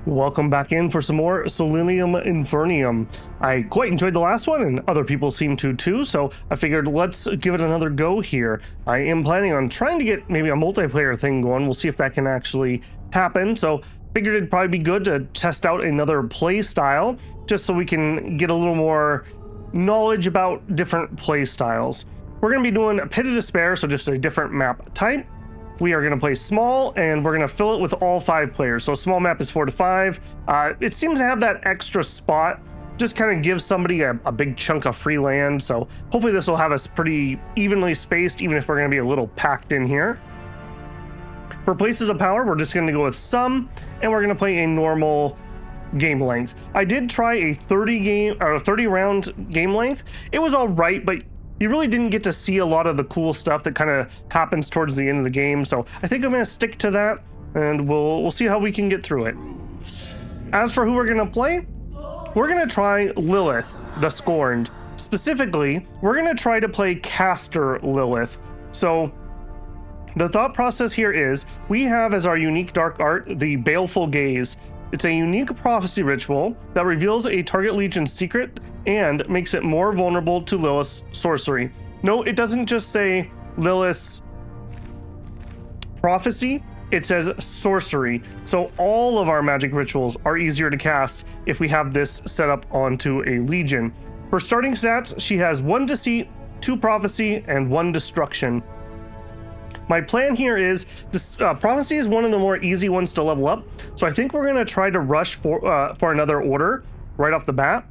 Welcome back in for some more Solium Infernum. I quite enjoyed the last one, and other people seem to too, so I figured let's give it another go here. I am planning on trying to get maybe a multiplayer thing going. We'll see if that can actually happen, so figured it'd probably be good to test out another play style, just so we can get a little more knowledge about different play styles. We're going to be doing Pit of Despair, so just a different map type. We are going to play small, and we're going to fill it with all 5 players. So small map is 4 to 5. It seems to have that extra spot, just kind of gives somebody a big chunk of free land. So hopefully this will have us pretty evenly spaced, even if we're going to be a little packed in here. For places of power, we're just going to go with some, and we're going to play a normal game length. I did try a 30 round game length. It was all right, but you really didn't get to see a lot of the cool stuff that kind of happens towards the end of the game, so I think I'm going to stick to that, and we'll see how we can get through it. As for who we're going to play, we're going to try Lilith, the Scorned. Specifically, we're going to try to play Caster Lilith. So the thought process here is, we have as our unique dark art the Baleful Gaze. It's a unique prophecy ritual that reveals a target legion's secret and makes it more vulnerable to Lilith's sorcery. No, it doesn't just say Lilith's prophecy, it says sorcery. So all of our magic rituals are easier to cast if we have this set up onto a legion. For starting stats, she has 1 deceit, 2 prophecy, and 1 destruction. My plan here is, this prophecy is one of the more easy ones to level up, so I think we're going to try to rush for another order right off the bat.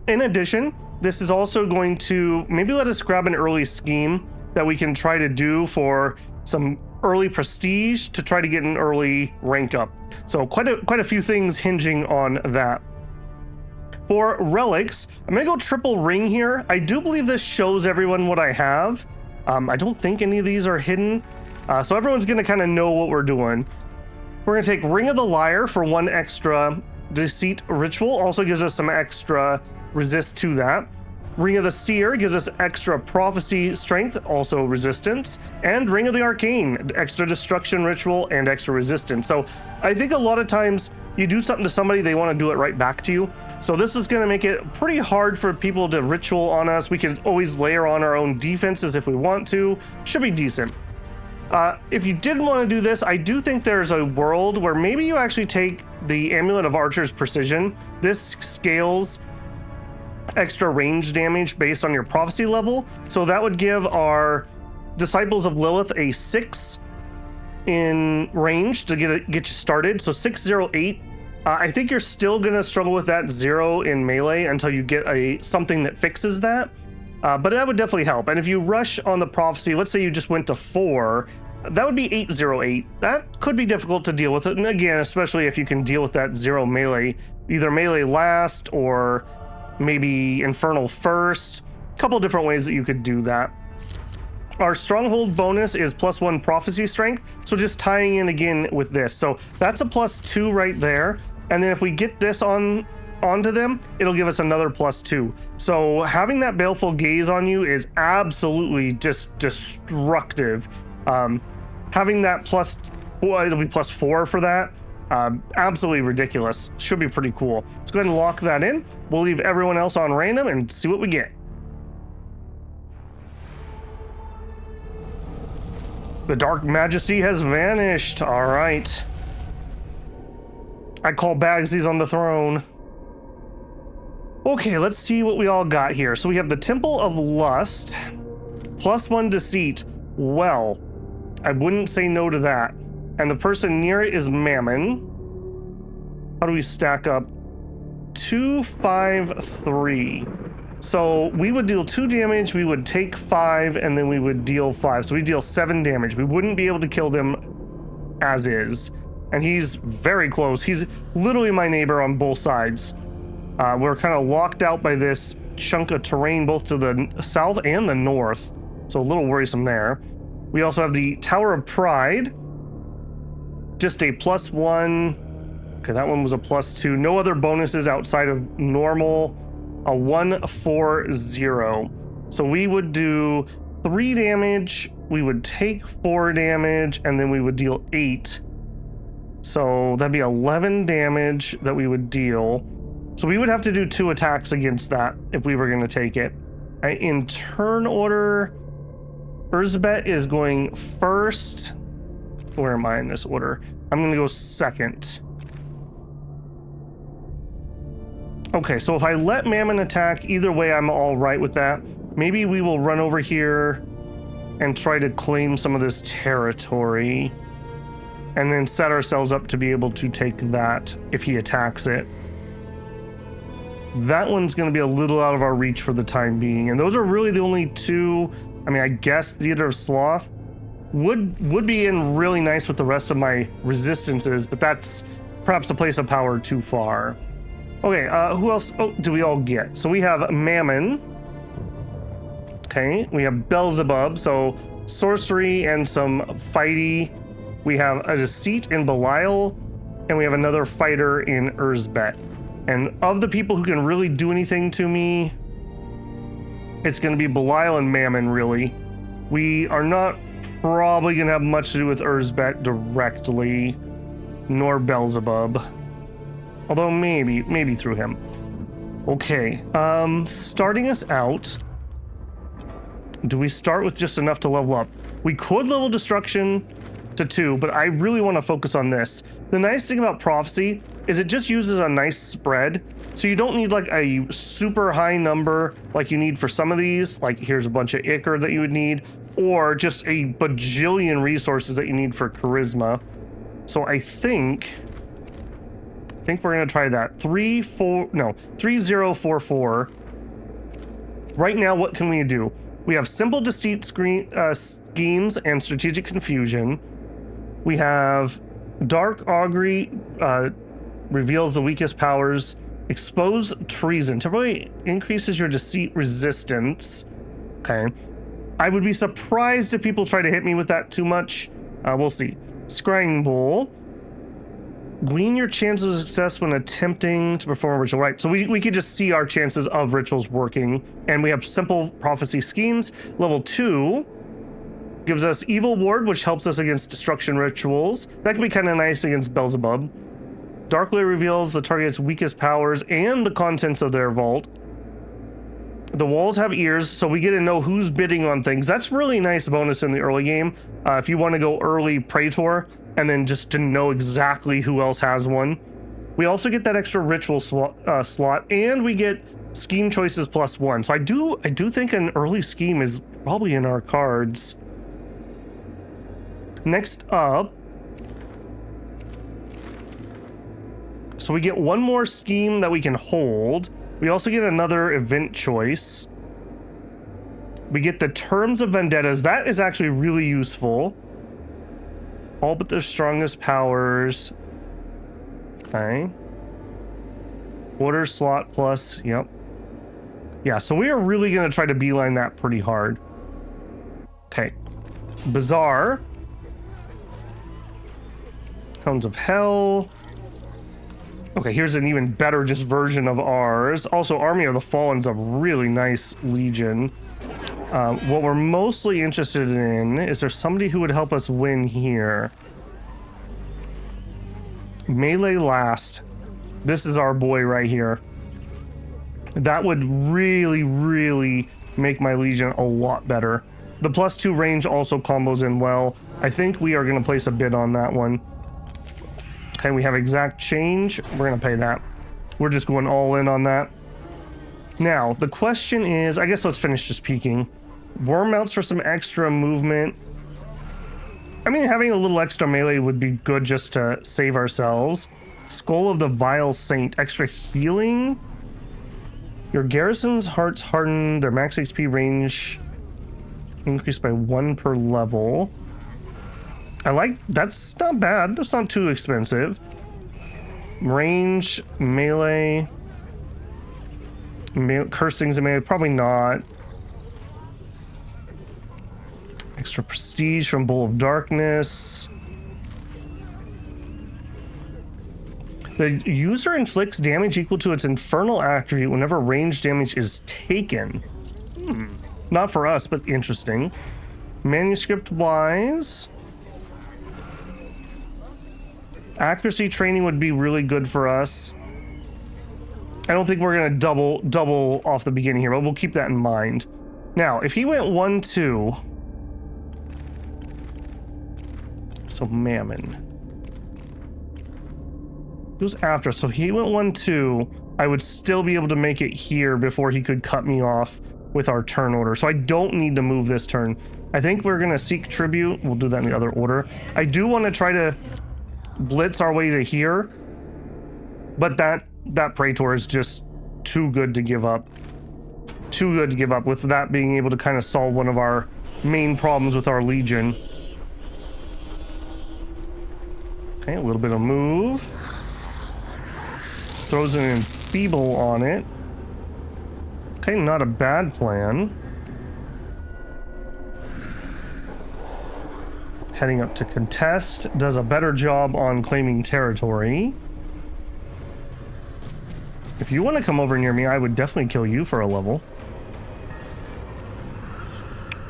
In addition, this is also going to maybe let us grab an early scheme that we can try to do for some early prestige to try to get an early rank up. So quite a few things hinging on that. For relics, I'm going to go triple ring here. I do believe this shows everyone what I have. I don't think any of these are hidden, so everyone's going to kind of know what we're doing. We're going to take Ring of the Liar for 1 extra deceit ritual, also gives us some extra resist to that. Ring of the Seer gives us extra prophecy strength, also resistance, and Ring of the Arcane, extra destruction ritual and extra resistance. So I think a lot of times you do something to somebody, they want to do it right back to you. So this is going to make it pretty hard for people to ritual on us. We can always layer on our own defenses if we want to. Should be decent. If you didn't want to do this, I do think there's a world where maybe you actually take the Amulet of Archer's Precision. This scales extra range damage based on your prophecy level. So that would give our Disciples of Lilith a 6 in range to get you started. So 608. I think you're still gonna struggle with that 0 in melee until you get something that fixes that. But that would definitely help. And if you rush on the prophecy, let's say you just went to 4, that would be 808. That could be difficult to deal with. And again, especially if you can deal with that 0 melee, either melee last or maybe infernal first. A couple different ways that you could do that. Our stronghold bonus is +1 prophecy strength, so just tying in again with this. So that's a +2 right there. And then if we get this onto them, it'll give us another +2. So having that Baleful Gaze on you is absolutely just destructive. Having that it'll be +4 for that. Absolutely ridiculous. Should be pretty cool. Let's go ahead and lock that in. We'll leave everyone else on random and see what we get. The Dark Majesty has vanished. All right. I call Bagsy's on the throne. Okay, let's see what we all got here. So we have the Temple of Lust, +1 deceit. Well, I wouldn't say no to that. And the person near it is Mammon. How do we stack up? 2, 5, 3. So we would deal 2 damage, we would take 5, and then we would deal 5. So we deal 7 damage. We wouldn't be able to kill them as is. And he's very close. He's literally my neighbor on both sides. We're kind of locked out by this chunk of terrain, both to the south and the north. So a little worrisome there. We also have the Tower of Pride. Just a +1. Okay, that one was a +2. No other bonuses outside of normal. A 140. So we would do 3 damage, we would take 4 damage, and then we would deal 8. So that'd be 11 damage that we would deal. So we would have to do 2 attacks against that if we were going to take it. In turn order, Erzbet is going first. Where am I in this order? I'm going to go second. Okay, so if I let Mammon attack, either way I'm all right with that. Maybe we will run over here and try to claim some of this territory and then set ourselves up to be able to take that if he attacks it. That one's going to be a little out of our reach for the time being, and those are really the only 2. I mean, I guess Theater of Sloth would be in really nice with the rest of my resistances, but that's perhaps a place of power too far. Okay, who else do we all get? So we have Mammon. Okay, we have Beelzebub, so sorcery and some fighty. We have a deceit in Belial, and we have another fighter in Erzbet. And of the people who can really do anything to me, it's going to be Belial and Mammon, really. We are not probably going to have much to do with Erzbet directly, nor Beelzebub. Although maybe through him. Okay, starting us out, do we start with just enough to level up? We could level Destruction to 2, but I really want to focus on this. The nice thing about Prophecy is it just uses a nice spread, so you don't need like a super high number like you need for some of these, like here's a bunch of Ichor that you would need, or just a bajillion resources that you need for Charisma. So I think we're gonna try that. 3044. Right now, what can we do? We have Simple Deceit schemes and Strategic Confusion. We have Dark Augury, reveals the weakest powers. Expose Treason, temporarily increases your deceit resistance. Okay. I would be surprised if people try to hit me with that too much. We'll see. Scrying Bowl. Glean your chances of success when attempting to perform a ritual right. So we could just see our chances of rituals working. And we have Simple Prophecy Schemes. Level 2 gives us Evil Ward, which helps us against destruction rituals. That could be kind of nice against Beelzebub. Darkly reveals the target's weakest powers and the contents of their vault. The walls have ears, so we get to know who's bidding on things. That's really nice bonus in the early game. If you want to go early Praetor, and then just to know exactly who else has one. We also get that extra ritual slot, and we get scheme choices +1. So I do think an early scheme is probably in our cards. Next up, so we get one more scheme that we can hold. We also get another event choice. We get the terms of vendettas. That is actually really useful. All but their strongest powers. Okay. Order slot plus, yep. Yeah, so we are really going to try to beeline that pretty hard. Okay. Bazaar. Hounds of Hell. Okay, here's an even better just version of ours. Also, Army of the Fallen's a really nice legion. What we're mostly interested in is there somebody who would help us win here. Melee last. This is our boy right here. That would really make my legion a lot better. The +2 range also combos in well. I think we are going to place a bid on that one. Okay, we have exact change. We're going to pay that. We're just going all in on that. Now, the question is, I guess let's finish just peeking. Worm mounts for some extra movement. I mean, having a little extra melee would be good just to save ourselves. Skull of the Vile Saint, extra healing. Your garrison's hearts harden, their max HP range increased by 1 per level. I like, that's not bad. That's not too expensive. Range, melee. Cursing's a melee, probably not. Extra prestige from Bowl of Darkness. The user inflicts damage equal to its infernal attribute whenever ranged damage is taken. Not for us, but interesting. Manuscript wise, Accuracy training would be really good for us. I don't think we're gonna double off the beginning here, but we'll keep that in mind. Now, if he went 1-2, so Mammon. He was after, so he went 1-2. I would still be able to make it here before he could cut me off with our turn order. So I don't need to move this turn. I think we're gonna seek tribute. We'll do that in the other order. I do want to try to blitz our way to here, but that Praetor is just too good to give up. Too good to give up, with that being able to kind of solve one of our main problems with our Legion. Okay, a little bit of move. Throws an enfeeble on it. Okay, not a bad plan. Heading up to contest. Does a better job on claiming territory. If you want to come over near me, I would definitely kill you for a level.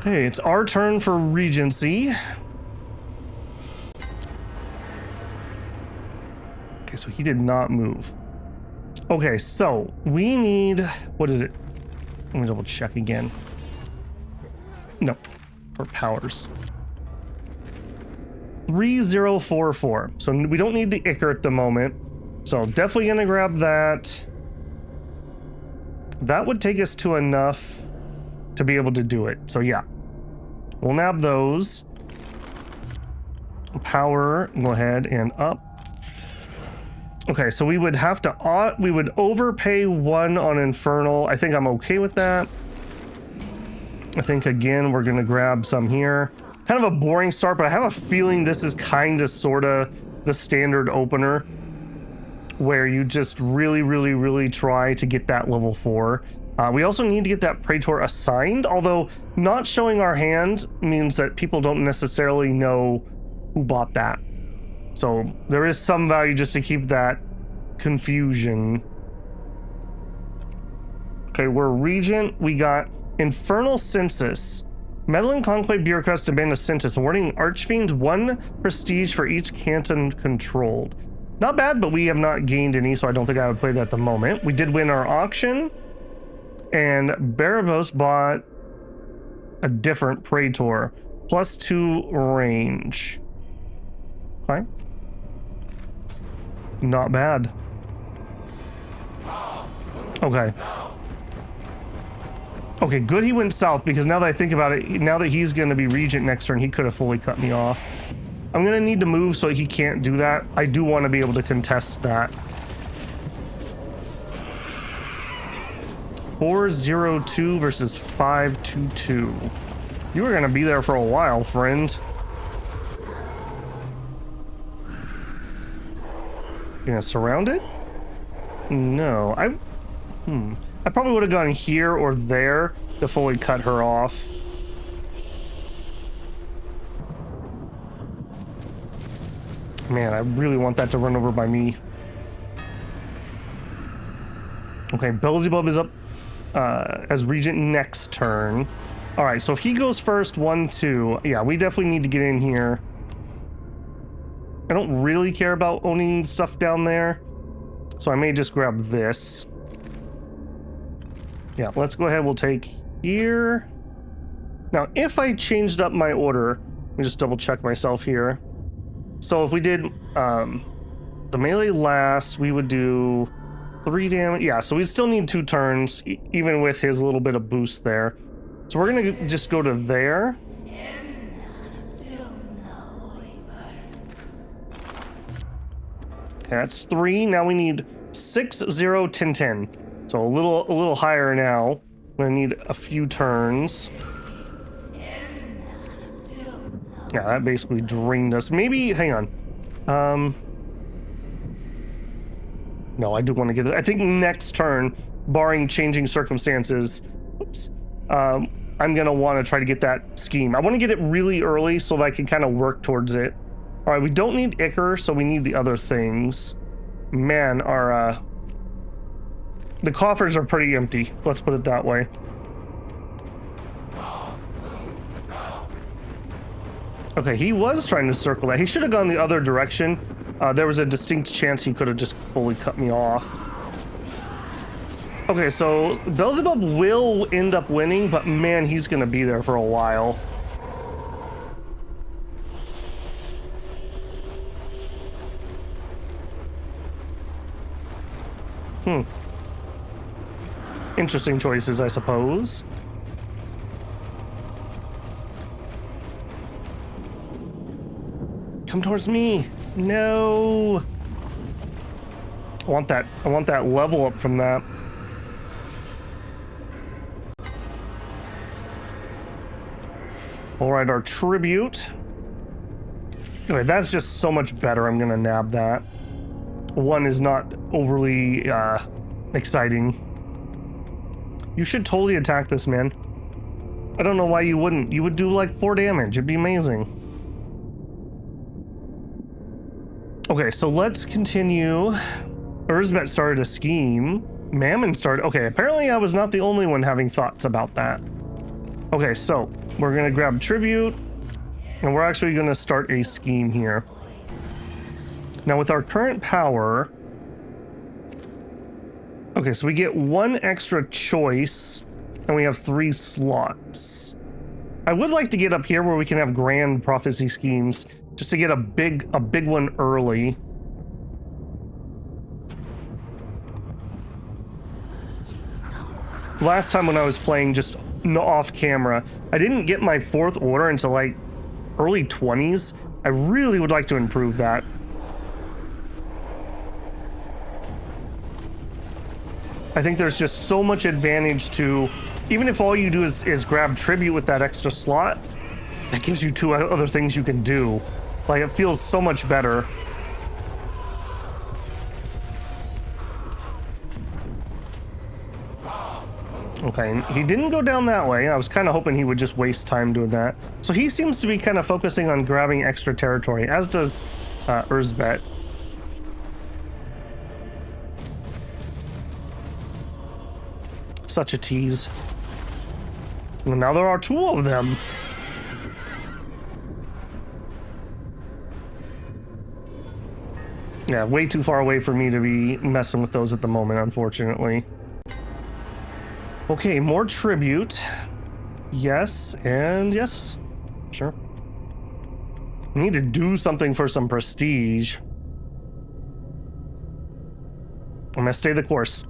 Okay, it's our turn for Regency. Okay, so he did not move. Okay, so we need... What is it? Let me double check again. No, for powers. 3044. So we don't need the Ichor at the moment. So definitely gonna grab that. That would take us to enough to be able to do it. So yeah, we'll nab those. Power, go ahead and up. Okay, so we would have to, we would overpay 1 on Infernal. I think I'm okay with that. I think again, we're gonna grab some here. Kind of a boring start, but I have a feeling this is kind of sort of the standard opener where you just really try to get that level 4. We also need to get that Praetor assigned, although not showing our hand means that people don't necessarily know who bought that. So there is some value just to keep that confusion. Okay, we're Regent. We got Infernal Census. Meddling Conclave bureaucrats demand a census, awarding Archfiends 1 prestige for each canton controlled. Not bad, but we have not gained any, so I don't think I would play that at the moment. We did win our auction, and Barabos bought a different Praetor, +2 range. Okay. Not bad. Okay. Okay, good he went south, because now that I think about it, now that he's going to be Regent next turn, he could have fully cut me off. I'm going to need to move so he can't do that. I do want to be able to contest that. 402 versus 522. You were going to be there for a while, friend. Gonna surround it? No, I probably would have gone here or there to fully cut her off. Man, I really want that to run over by me. Okay, Beelzebub is up as Regent next turn. All right, so if he goes first, 1-2, yeah, we definitely need to get in here. I don't really care about owning stuff down there, so I may just grab this. Yeah, let's go ahead. We'll take here. Now, if I changed up my order, let me just double check myself here. So if we did the melee last, we would do 3 damage. Yeah, so we'd still need 2 turns, even with his little bit of boost there. So we're gonna just go to there. Okay, that's 3. Now we need 6, 0, 10, 10. So a little higher now. I'm gonna need a few turns. Yeah, that basically drained us. Maybe, hang on. No, I do want to get it. I think next turn, barring changing circumstances, oops, I'm gonna want to try to get that scheme. I want to get it really early so that I can kind of work towards it. All right, we don't need Ichor, so we need the other things. Man, our the coffers are pretty empty. Let's put it that way. Okay, he was trying to circle that. He should have gone the other direction. There was a distinct chance he could have just fully cut me off. Okay, so Beelzebub will end up winning, but man, he's gonna be there for a while. Interesting choices, I suppose. Come towards me. No. I want that level up from that. All right, our tribute. Okay, that's just so much better. I'm gonna nab that. One is not overly exciting. You should totally attack this, man. I don't know why you wouldn't. You would do like 4 damage. It'd be amazing. Okay, so let's continue. Urzbet started a scheme. Mammon started. Okay, apparently I was not the only one having thoughts about that. Okay, so we're gonna grab tribute, and we're actually gonna start a scheme here. Now with our current power, okay, so we get 1 extra choice, and we have 3 slots. I would like to get up here where we can have grand prophecy schemes, just to get a big one early. Last time when I was playing just off camera, I didn't get my 4th order until like early 20s. I really would like to improve that. I think there's just so much advantage to, even if all you do is grab tribute with that extra slot, that gives you 2 other things you can do. Like, it feels so much better. Okay, he didn't go down that way. I was kind of hoping he would just waste time doing that. So he seems to be kind of focusing on grabbing extra territory, as does Urzbet. Such a tease. Well, now there are 2 of them. Yeah, way too far away for me to be messing with those at the moment, unfortunately. Okay, more tribute. Yes, and yes. Sure. We need to do something for some prestige. I'm gonna stay the course.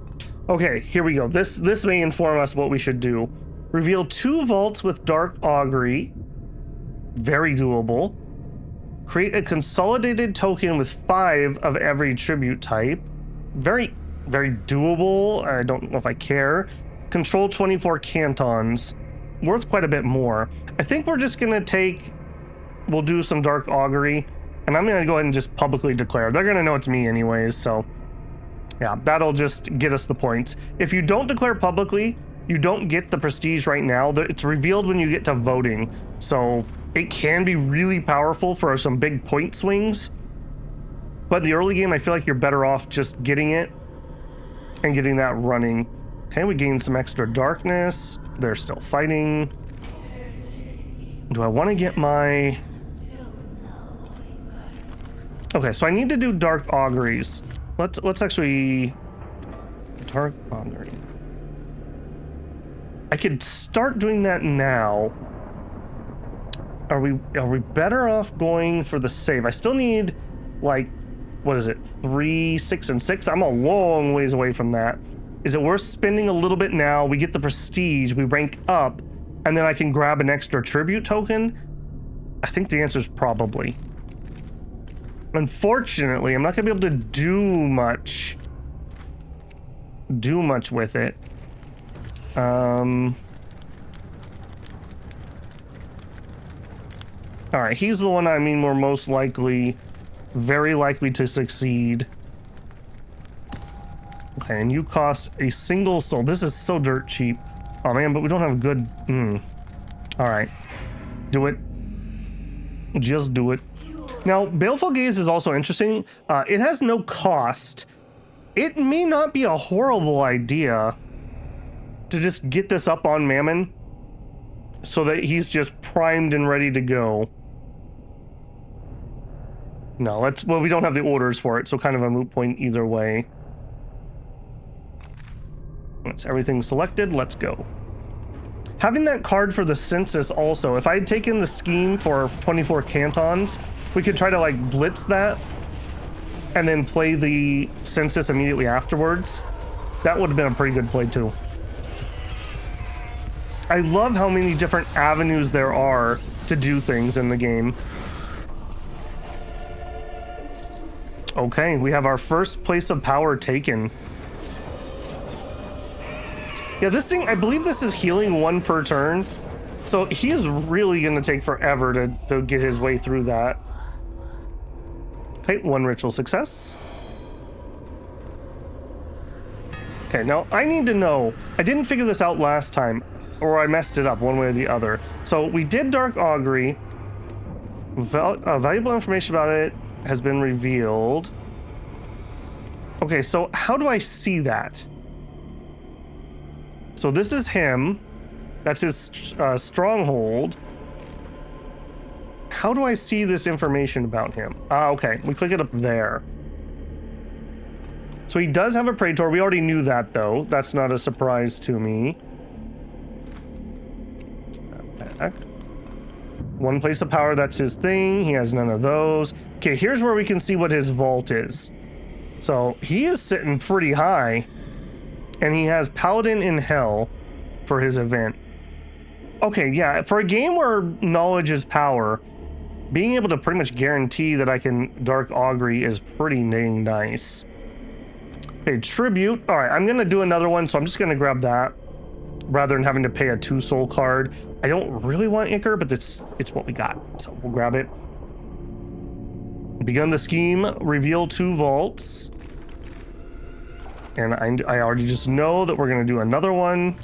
Okay, here we go. This may inform us what we should do. Reveal 2 vaults with dark augury. Very doable. Create a consolidated token with 5 of every tribute type. Very, very doable. I don't know if I care. Control 24 cantons. Worth quite a bit more. I think we're just gonna we'll do some dark augury, and I'm gonna go ahead and just publicly declare. They're gonna know it's me anyways, so yeah, that'll just get us the points. If you don't declare publicly, you don't get the prestige right now. It's revealed when you get to voting, so it can be really powerful for some big point swings. But in the early game, I feel like you're better off just getting it and getting that running. Okay, we gained some extra darkness. They're still fighting. Do I want to get my... Okay, so I need to do dark auguries. Let's actually... Dark augury. I could start doing that now. Are we better off going for the save? I still need, like, what is it? 3, 6, and 6? I'm a long ways away from that. Is it worth spending a little bit now? We get the prestige, we rank up, and then I can grab an extra tribute token? I think the answer is probably. Unfortunately, I'm not gonna be able to do much with it. All right, he's the one we're most likely, very likely to succeed. Okay, and you cost a single soul. This is so dirt cheap. Oh man, but we don't have good... All right, do it. Just do it. Now, Baleful Gaze is also interesting. It has no cost. It may not be a horrible idea to just get this up on Mammon so that he's just primed and ready to go. No, well, we don't have the orders for it, so kind of a moot point either way. That's everything selected. Let's go. Having that card for the census also, if I had taken the scheme for 24 cantons, we could try to like blitz that and then play the census immediately afterwards. That would have been a pretty good play too. I love how many different avenues there are to do things in the game. Okay, we have our first place of power taken. Yeah, this thing, I believe this is healing 1 per turn. So he is really going to take forever to get his way through that. Okay, 1 ritual success. Okay, now I need to know. I didn't figure this out last time, or I messed it up one way or the other. So we did Dark Augury. Valuable information about it has been revealed. Okay, so how do I see that? So this is him. That's his stronghold. How do I see this information about him? Ah, okay. We click it up there. So he does have a Praetor. We already knew that, though. That's not a surprise to me. Back. 1 place of power. That's his thing. He has none of those. Okay, here's where we can see what his vault is. So he is sitting pretty high. And he has Paladin in Hell for his event. Okay, yeah, for a game where knowledge is power, being able to pretty much guarantee that I can Dark Augury is pretty dang nice. Okay, Tribute. All right, I'm going to do another one, so I'm just going to grab that rather than having to pay a 2 soul card. I don't really want Ichor, but it's what we got, so we'll grab it. Begun the scheme, reveal 2 vaults. And I already just know that we're going to do another one.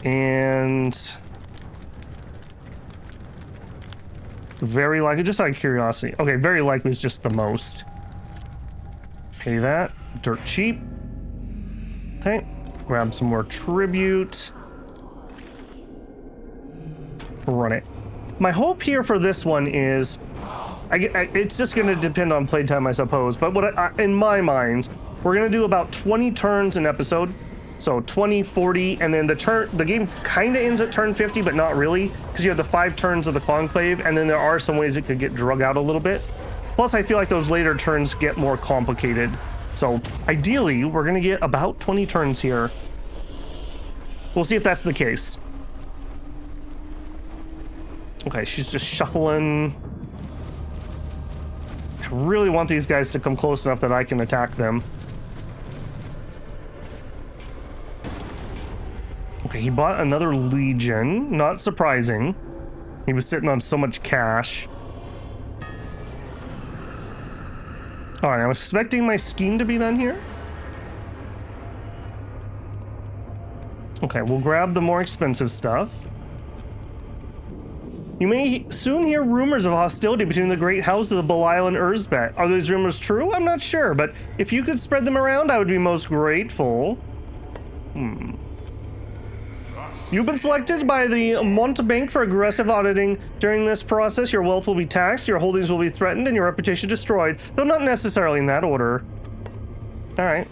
And very likely, just out of curiosity. Okay, very likely is just the most. Pay that. Dirt cheap. Okay. Grab some more tribute. Run it. My hope here for this one is... it's just going to depend on playtime, I suppose. But what in my mind... We're going to do about 20 turns an episode. So 20, 40, and then the game kind of ends at turn 50, but not really, because you have the 5 turns of the Conclave, and then there are some ways it could get drug out a little bit. Plus, I feel like those later turns get more complicated. So ideally, we're going to get about 20 turns here. We'll see if that's the case. Okay, she's just shuffling. I really want these guys to come close enough that I can attack them. Okay, he bought another Legion. Not surprising. He was sitting on so much cash. Alright, I'm expecting my scheme to be done here. Okay, we'll grab the more expensive stuff. You may soon hear rumors of hostility between the great houses of Belial and Urzbet. Are those rumors true? I'm not sure, but if you could spread them around, I would be most grateful. You've been selected by the Montebank for aggressive auditing. During this process, your wealth will be taxed, your holdings will be threatened, and your reputation destroyed, though not necessarily in that order. Alright.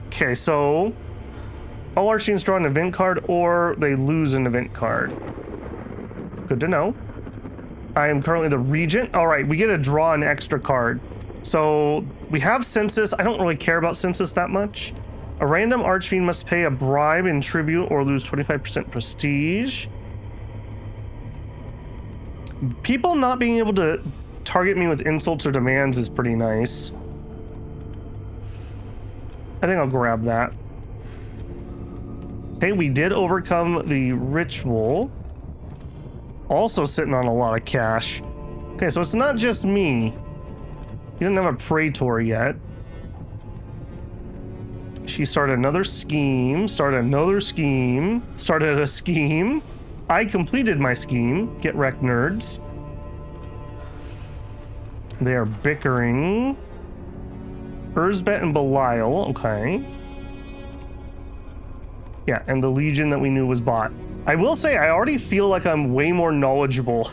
Okay, so... all Archfiends draw an event card, or they lose an event card. Good to know. I am currently the Regent. Alright, we get to draw an extra card. So, we have Census. I don't really care about Census that much. A random Archfiend must pay a bribe in tribute or lose 25% prestige. People not being able to target me with insults or demands is pretty nice. I think I'll grab that. Hey, we did overcome the ritual. Also sitting on a lot of cash. Okay, so it's not just me. He didn't have a Praetor yet. She started another scheme, started another scheme, started a scheme. I completed my scheme. Get wrecked, nerds. They are bickering. Urzbet and Belial, okay. Yeah, and the Legion that we knew was bought. I will say, I already feel like I'm way more knowledgeable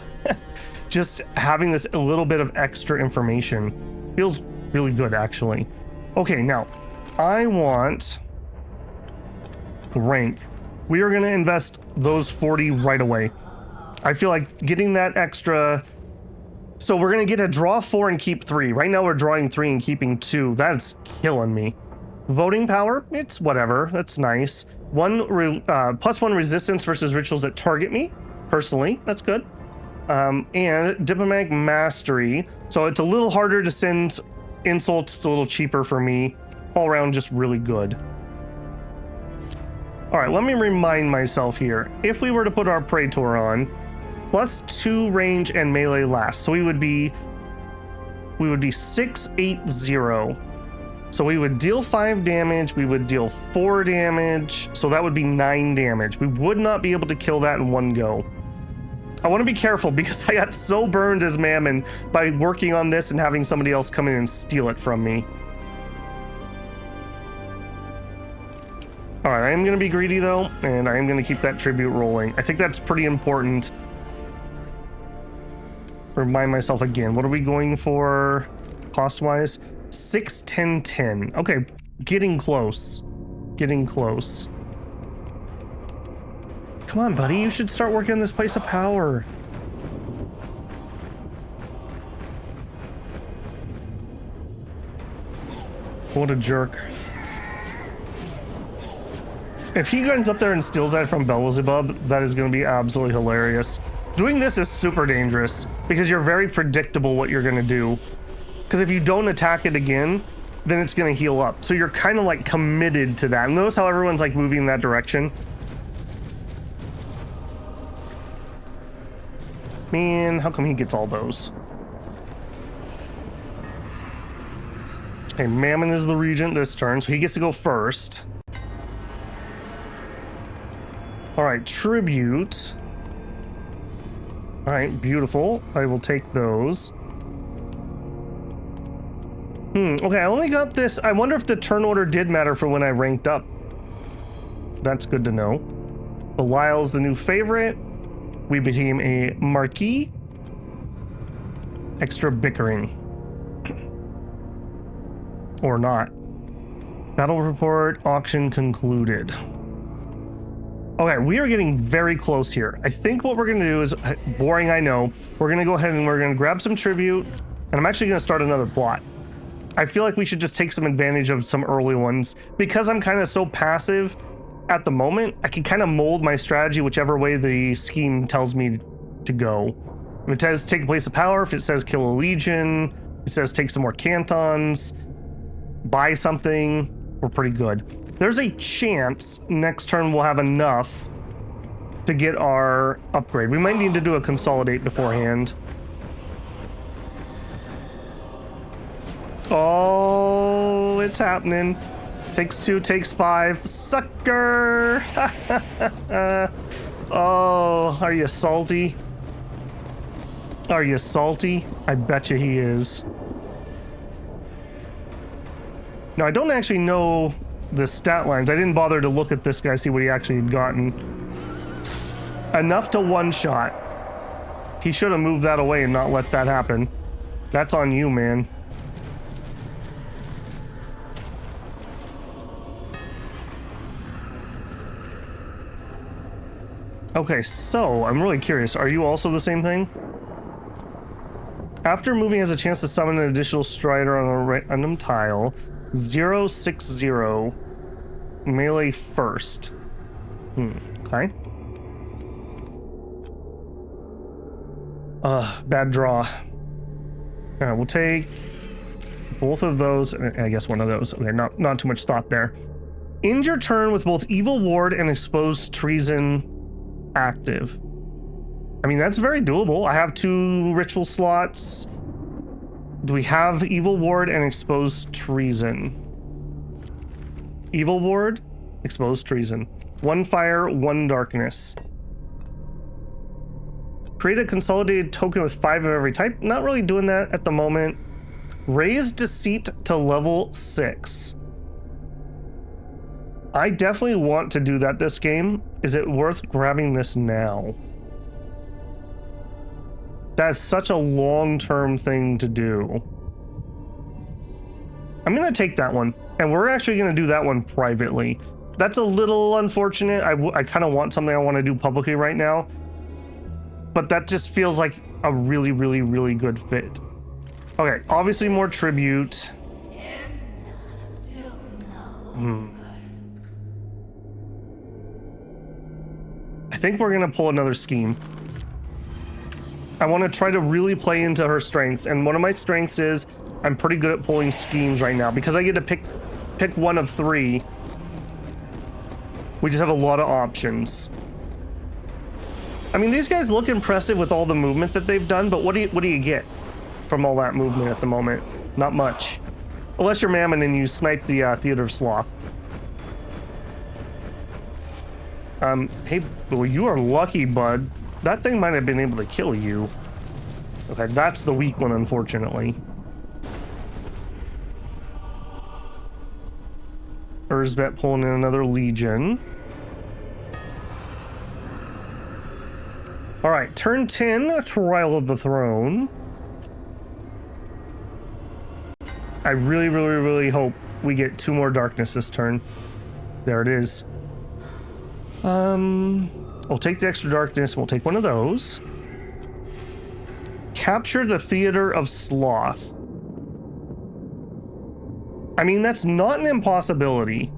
just having this a little bit of extra information feels really good, actually. Okay, now I want rank. We are going to invest those 40 right away. I feel like getting that extra. So we're going to get a draw 4 and keep 3. Right now we're drawing 3 and keeping 2. That's killing me. Voting power, it's whatever. That's nice. +1 resistance versus rituals that target me. Personally, that's good. And diplomatic mastery. So it's a little harder to send insults. It's a little cheaper for me. All around, just really good. All right, let me remind myself here. If we were to put our Praetor on, +2 range and melee last. So we would be 680. So we would deal 5 damage, we would deal 4 damage, so that would be 9 damage. We would not be able to kill that in one go. I want to be careful because I got so burned as Mammon by working on this and having somebody else come in and steal it from me. All right, I am going to be greedy though, and I am going to keep that tribute rolling. I think that's pretty important. Remind myself again, what are we going for cost-wise? 6, 10, 10. Okay, getting close. Getting close. Come on, buddy, you should start working on this place of power. What a jerk. If he runs up there and steals that from Beelzebub, that is going to be absolutely hilarious. Doing this is super dangerous because you're very predictable what you're going to do. Because if you don't attack it again, then it's going to heal up. So you're kind of like committed to that. And notice how everyone's like moving in that direction. Man, how come he gets all those? Okay, Mammon is the regent this turn, so he gets to go first. All right, tribute. All right, beautiful. I will take those. Okay, I only got this. I wonder if the turn order did matter for when I ranked up. That's good to know. Belial's the new favorite. We became a marquis. Extra bickering. Or not. Battle report, auction concluded. Okay, we are getting very close here. I think what we're going to do is, boring I know, we're going to go ahead and we're going to grab some tribute, and I'm actually going to start another plot. I feel like we should just take some advantage of some early ones. Because I'm kind of so passive at the moment, I can kind of mold my strategy whichever way the scheme tells me to go. If it says take a place of power, if it says kill a legion, if it says take some more cantons, buy something, we're pretty good. There's a chance next turn we'll have enough to get our upgrade. We might need to do a consolidate beforehand. Oh, it's happening. Takes 2, takes 5. Sucker! Oh, are you salty? Are you salty? I bet you he is. Now, I don't actually know the stat lines. I didn't bother to look at this guy, see what he actually had gotten. Enough to one-shot. He should have moved that away and not let that happen. That's on you, man. Okay, so I'm really curious. Are you also the same thing? After moving has a chance to summon an additional strider on a random tile. 060. Melee first. Okay. Bad draw. Alright, we'll take both of those, and I guess one of those. Okay, not too much thought there. End your turn with both Evil Ward and Exposed Treason active. I mean, that's very doable. I have 2 ritual slots. Do we have Evil Ward and Exposed Treason? Evil Ward, Exposed Treason. 1 fire, 1 darkness. Create a consolidated token with 5 of every type. Not really doing that at the moment. Raise Deceit to level 6. I definitely want to do that this game. Is it worth grabbing this now? That's such a long-term thing to do. I'm gonna take that one, and we're actually gonna do that one privately. That's a little unfortunate. I kind of want something I want to do publicly right now, but that just feels like a really, really, really good fit. Okay, obviously more tribute. I think we're gonna pull another scheme. I want to try to really play into her strengths, and one of my strengths is I'm pretty good at pulling schemes right now because I get to pick one of three. We just have a lot of options. I mean, these guys look impressive with all the movement that they've done, but what do you get from all that movement at the moment? Not much. Unless you're Mammon and you snipe the Theater of Sloth. Hey, well, you are lucky, bud. That thing might have been able to kill you. Okay, that's the weak one, unfortunately. Urzbet pulling in another Legion. Alright, turn 10, Trial of the Throne. I really, really, really hope we get 2 more darkness this turn. There it is. We'll take the extra darkness, we'll take one of those. Capture the Theater of Sloth. I mean, that's not an impossibility.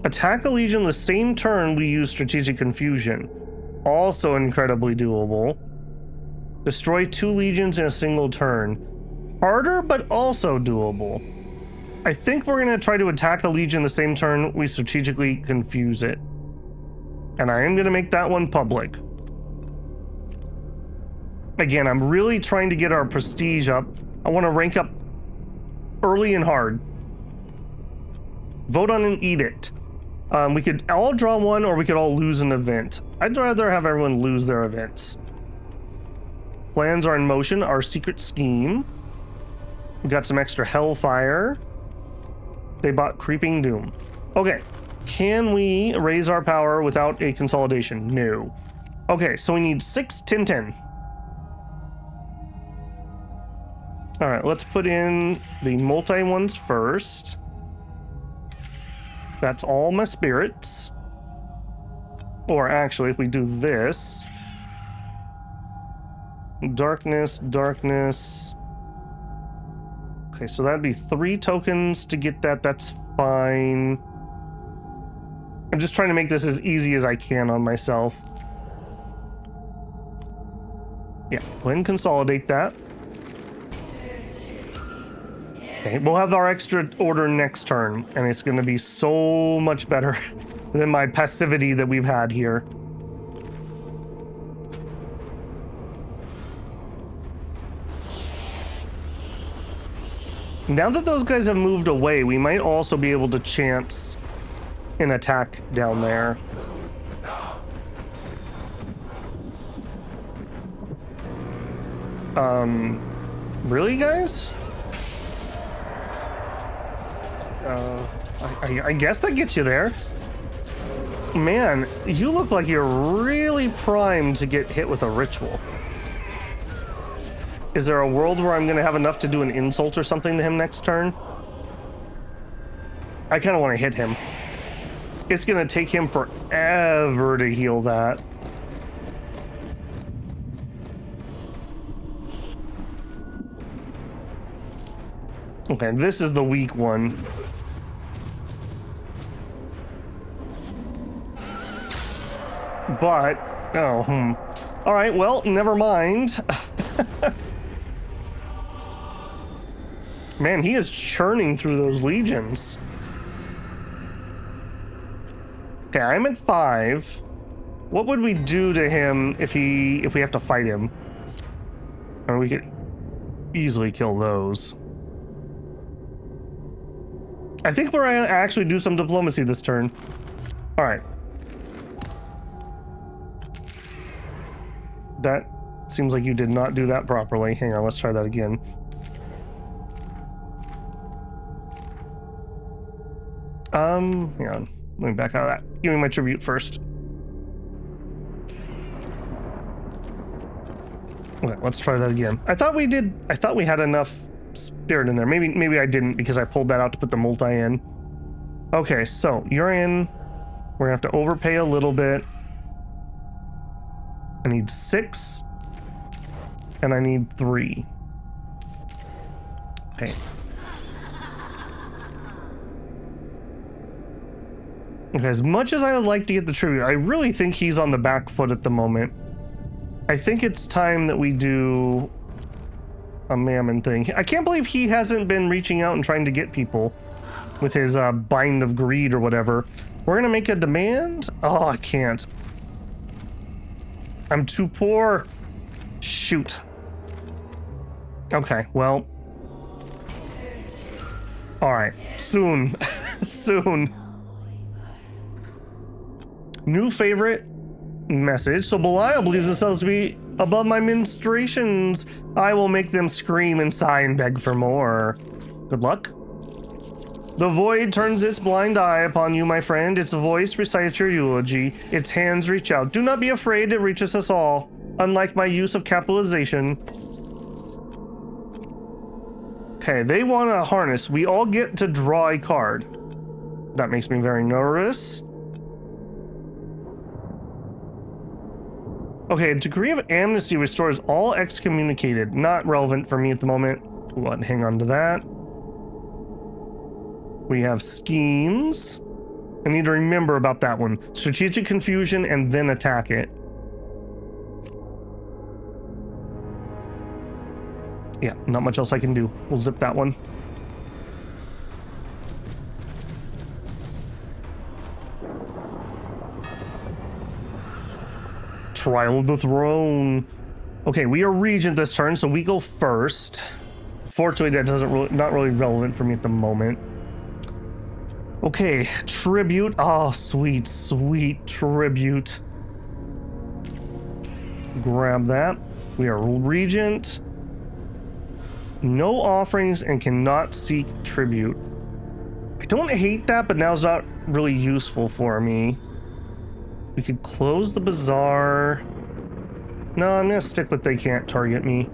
Attack the Legion the same turn we use Strategic Confusion. Also incredibly doable. Destroy 2 Legions in a single turn. Harder, but also doable. I think we're going to try to attack a Legion the same turn we strategically confuse it. And I am going to make that one public. Again, I'm really trying to get our prestige up. I want to rank up early and hard. Vote on an edict. We could all draw one, or we could all lose an event. I'd rather have everyone lose their events. Plans are in motion. Our secret scheme. We got some extra hellfire. They bought Creeping Doom. Okay. Can we raise our power without a consolidation? No. Okay, so we need 6, 10, 10. All right, let's put in the multi ones first. That's all my spirits. Or actually, if we do this. Darkness, darkness. Okay, so that'd be 3 tokens to get that. That's fine. I'm just trying to make this as easy as I can on myself. Yeah, go ahead and consolidate that. Okay, we'll have our extra order next turn, and it's going to be so much better than my passivity that we've had here. Now that those guys have moved away, we might also be able to chance an attack down there. Really, guys? I guess that gets you there. Man, you look like you're really primed to get hit with a ritual. Is there a world where I'm going to have enough to do an insult or something to him next turn? I kind of want to hit him. It's going to take him forever to heal that. Okay, this is the weak one. But, all right, well, never mind. Man, he is churning through those legions. Okay, I'm at 5. What would we do to him if we have to fight him? Or we could easily kill those. I think we're gonna actually do some diplomacy this turn. All right. That seems like you did not do that properly. Hang on, let's try that again. Hang on. Let me back out of that. Give me my tribute first. Okay, let's try that again. I thought we had enough spirit in there. Maybe I didn't because I pulled that out to put the multi in. Okay, so you're in. We're gonna have to overpay a little bit. I need 6. And I need 3. Okay. Okay, as much as I would like to get the tribute, I really think he's on the back foot at the moment. I think it's time that we do a mammon thing. I can't believe he hasn't been reaching out and trying to get people with his bind of greed or whatever. We're gonna make a demand? Oh, I can't. I'm too poor. Shoot. Okay, well. Alright, soon. Soon. New favorite message. So Belial believes themselves to be above my ministrations. I will make them scream and sigh and beg for more. Good luck. The void turns its blind eye upon you, my friend. Its voice recites your eulogy. Its hands reach out. Do not be afraid, it reaches us all. Unlike my use of capitalization. Okay, they want a harness. We all get to draw a card. That makes me very nervous. Okay, a degree of amnesty restores all excommunicated. Not relevant for me at the moment. We'll hang on to that. We have schemes. I need to remember about that one. Strategic confusion and then attack it. Yeah, not much else I can do. We'll zip that one. Trial of the Throne. Okay, we are regent this turn, so we go first. Fortunately, that not really relevant for me at the moment. Okay, tribute. Oh, sweet, sweet tribute. Grab that. We are regent. No offerings and cannot seek tribute. I don't hate that, but now it's not really useful for me. We could close the bazaar. No, I'm gonna stick with they can't target me.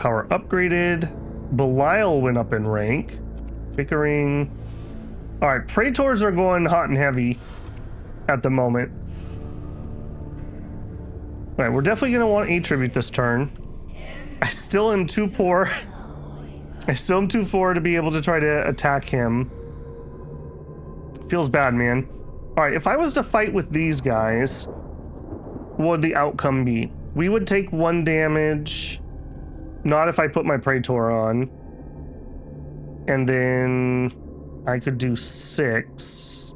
Power upgraded. Belial went up in rank. Bickering. Alright, Praetors are going hot and heavy at the moment. Alright, we're definitely gonna want a tribute this turn. I still am too poor. I still am too poor to be able to try to attack him. Feels bad, man. Alright, if I was to fight with these guys, what would the outcome be? We would take 1 damage. Not if I put my Praetor on. And then I could do 6.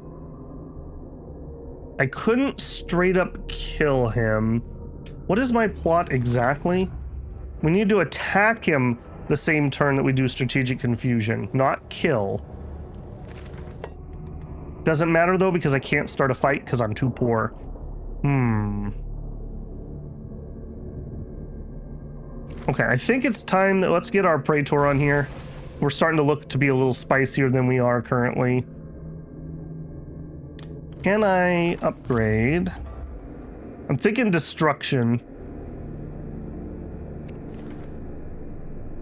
I couldn't straight up kill him. What is my plot exactly? We need to attack him the same turn that we do strategic confusion, not kill. Doesn't matter though because I can't start a fight because I'm too poor. Okay, I think it's time that let's get our Praetor on here. We're starting to look to be a little spicier than we are currently. Can I upgrade? I'm thinking destruction.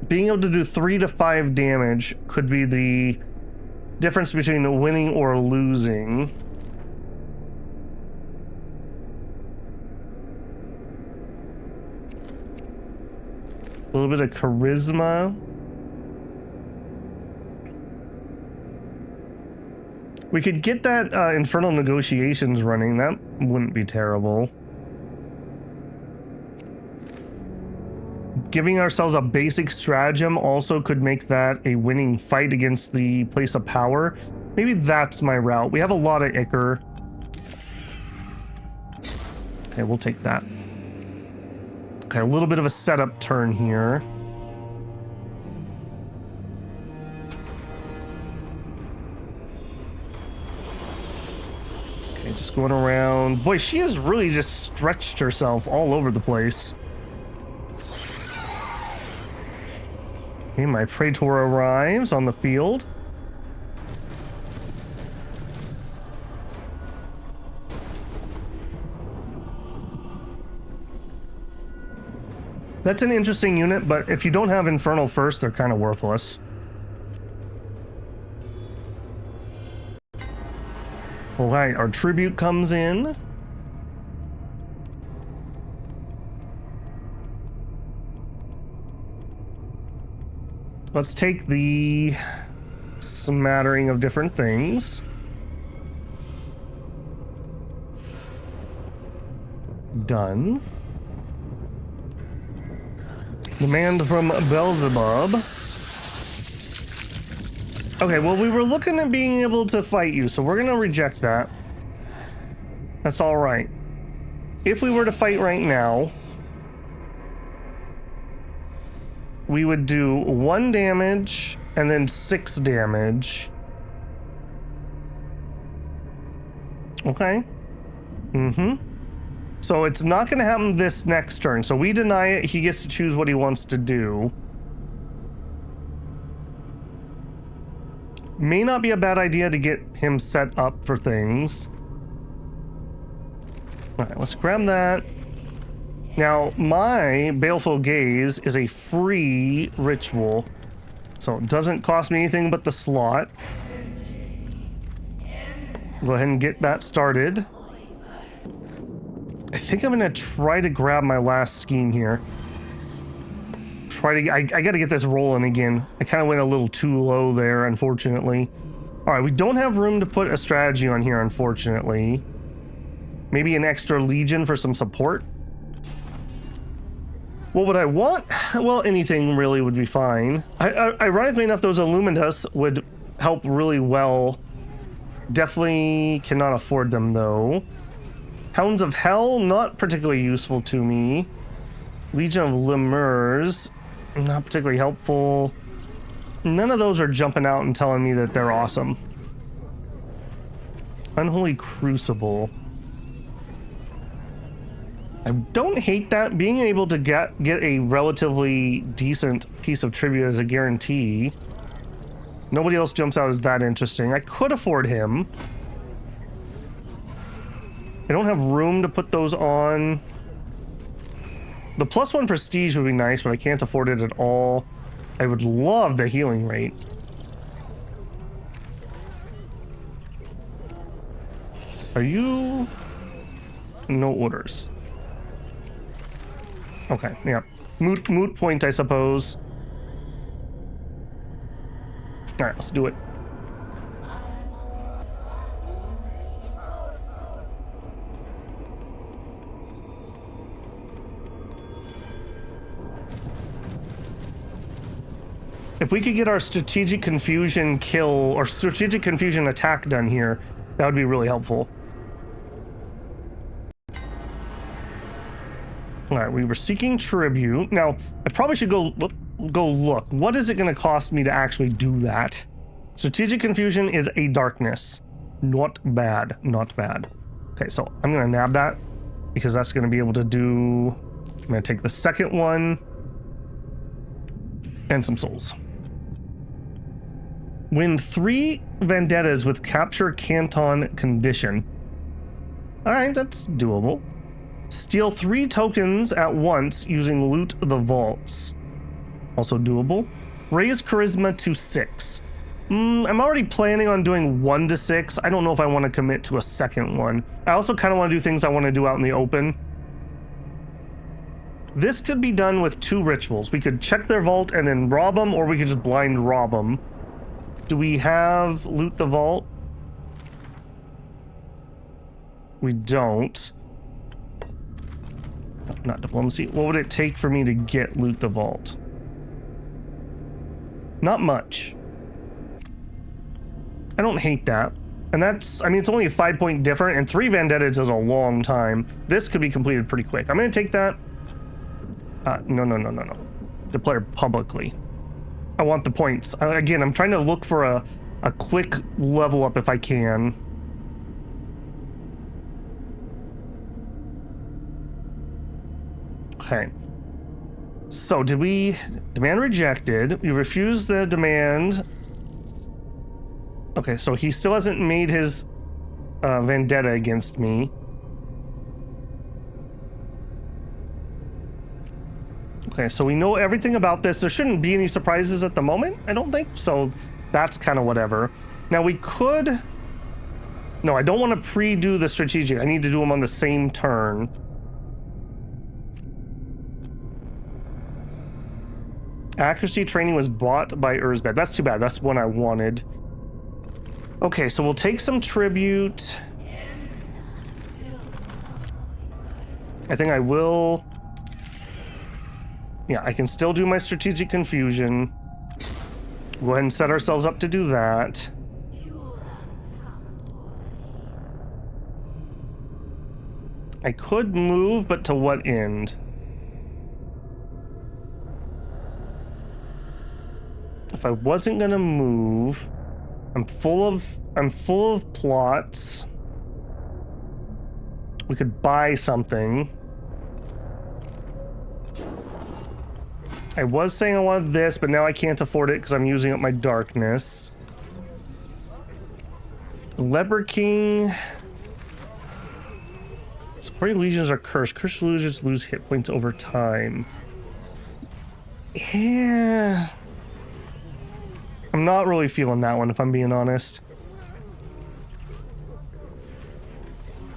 Being able to do 3 to 5 damage could be the difference between winning or losing. A little bit of charisma. We could get that infernal negotiations running. That wouldn't be terrible. Giving ourselves a basic stratagem also could make that a winning fight against the place of power. Maybe that's my route. We have a lot of Ichor. Okay, we'll take that. Okay, a little bit of a setup turn here. Okay, just going around. Boy, she has really just stretched herself all over the place. Okay, my Praetor arrives on the field. That's an interesting unit, but if you don't have Infernal first, they're kind of worthless. All right, our tribute comes in. Let's take the smattering of different things. Done. Demand from Beelzebub. Okay, well, we were looking at being able to fight you, so we're gonna reject that. That's all right. If we were to fight right now, we would do 1 damage and then 6 damage. Okay. So it's not going to happen this next turn. So we deny it. He gets to choose what he wants to do. May not be a bad idea to get him set up for things. All right, let's grab that. Now, my Baleful Gaze is a free ritual, so it doesn't cost me anything but the slot. Go ahead and get that started. I think I'm gonna try to grab my last scheme here. I gotta get this rolling again. I kind of went a little too low there, unfortunately. All right, we don't have room to put a strategy on here, unfortunately. Maybe an extra legion for some support. What would I want? Well, anything really would be fine. Ironically enough, those Illuminus would help really well. Definitely cannot afford them, though. Hounds of Hell, not particularly useful to me. Legion of Lemurs, not particularly helpful. None of those are jumping out and telling me that they're awesome. Unholy Crucible. I don't hate that. Being able to get a relatively decent piece of tribute as a guarantee. Nobody else jumps out as that interesting. I could afford him. I don't have room to put those on. The +1 prestige would be nice, but I can't afford it at all. I would love the healing rate. Are you... No orders. Okay, yeah. Moot point, I suppose. Alright, let's do it. If we could get our strategic confusion kill or strategic confusion attack done here, that would be really helpful. All right, we were seeking tribute. Now, I probably should go look. What is it going to cost me to actually do that? Strategic confusion is a darkness. Not bad, not bad. Okay, so I'm going to nab that because that's going to be able to do... I'm going to take the second one and some souls. Win 3 vendettas with capture canton condition. All right, that's doable. Steal 3 tokens at once using loot the vaults. Also doable. Raise charisma to 6. I'm already planning on doing 1 to 6. I don't know if I want to commit to a second one. I also kind of want to do things I want to do out in the open. This could be done with 2 rituals. We could check their vault and then rob them, or we could just blind rob them. Do we have loot the vault? We don't. Not diplomacy. What would it take for me to get loot the vault? Not much. I don't hate that. And that's, I mean, it's only a 5-point difference, and 3 vendettas is a long time. This could be completed pretty quick. I'm going to take that. No. Declare publicly. I want the points. Again, I'm trying to look for a quick level up if I can. Okay. So did we... Demand rejected. We refused the demand. Okay, so he still hasn't made his vendetta against me. Okay, so we know everything about this. There shouldn't be any surprises at the moment, I don't think. So that's kind of whatever. Now we could... No, I don't want to pre-do the strategic. I need to do them on the same turn. Accuracy training was bought by Urzbet. That's too bad. That's one I wanted. Okay, so we'll take some tribute. I think I will... Yeah, I can still do my strategic confusion. Go ahead and set ourselves up to do that. I could move, but to what end? If I wasn't gonna move, I'm full of plots. We could buy something. I was saying I wanted this, but now I can't afford it because I'm using up my darkness. Leper King. Supporting legions are cursed. Cursed legions lose hit points over time. Yeah. I'm not really feeling that one, if I'm being honest.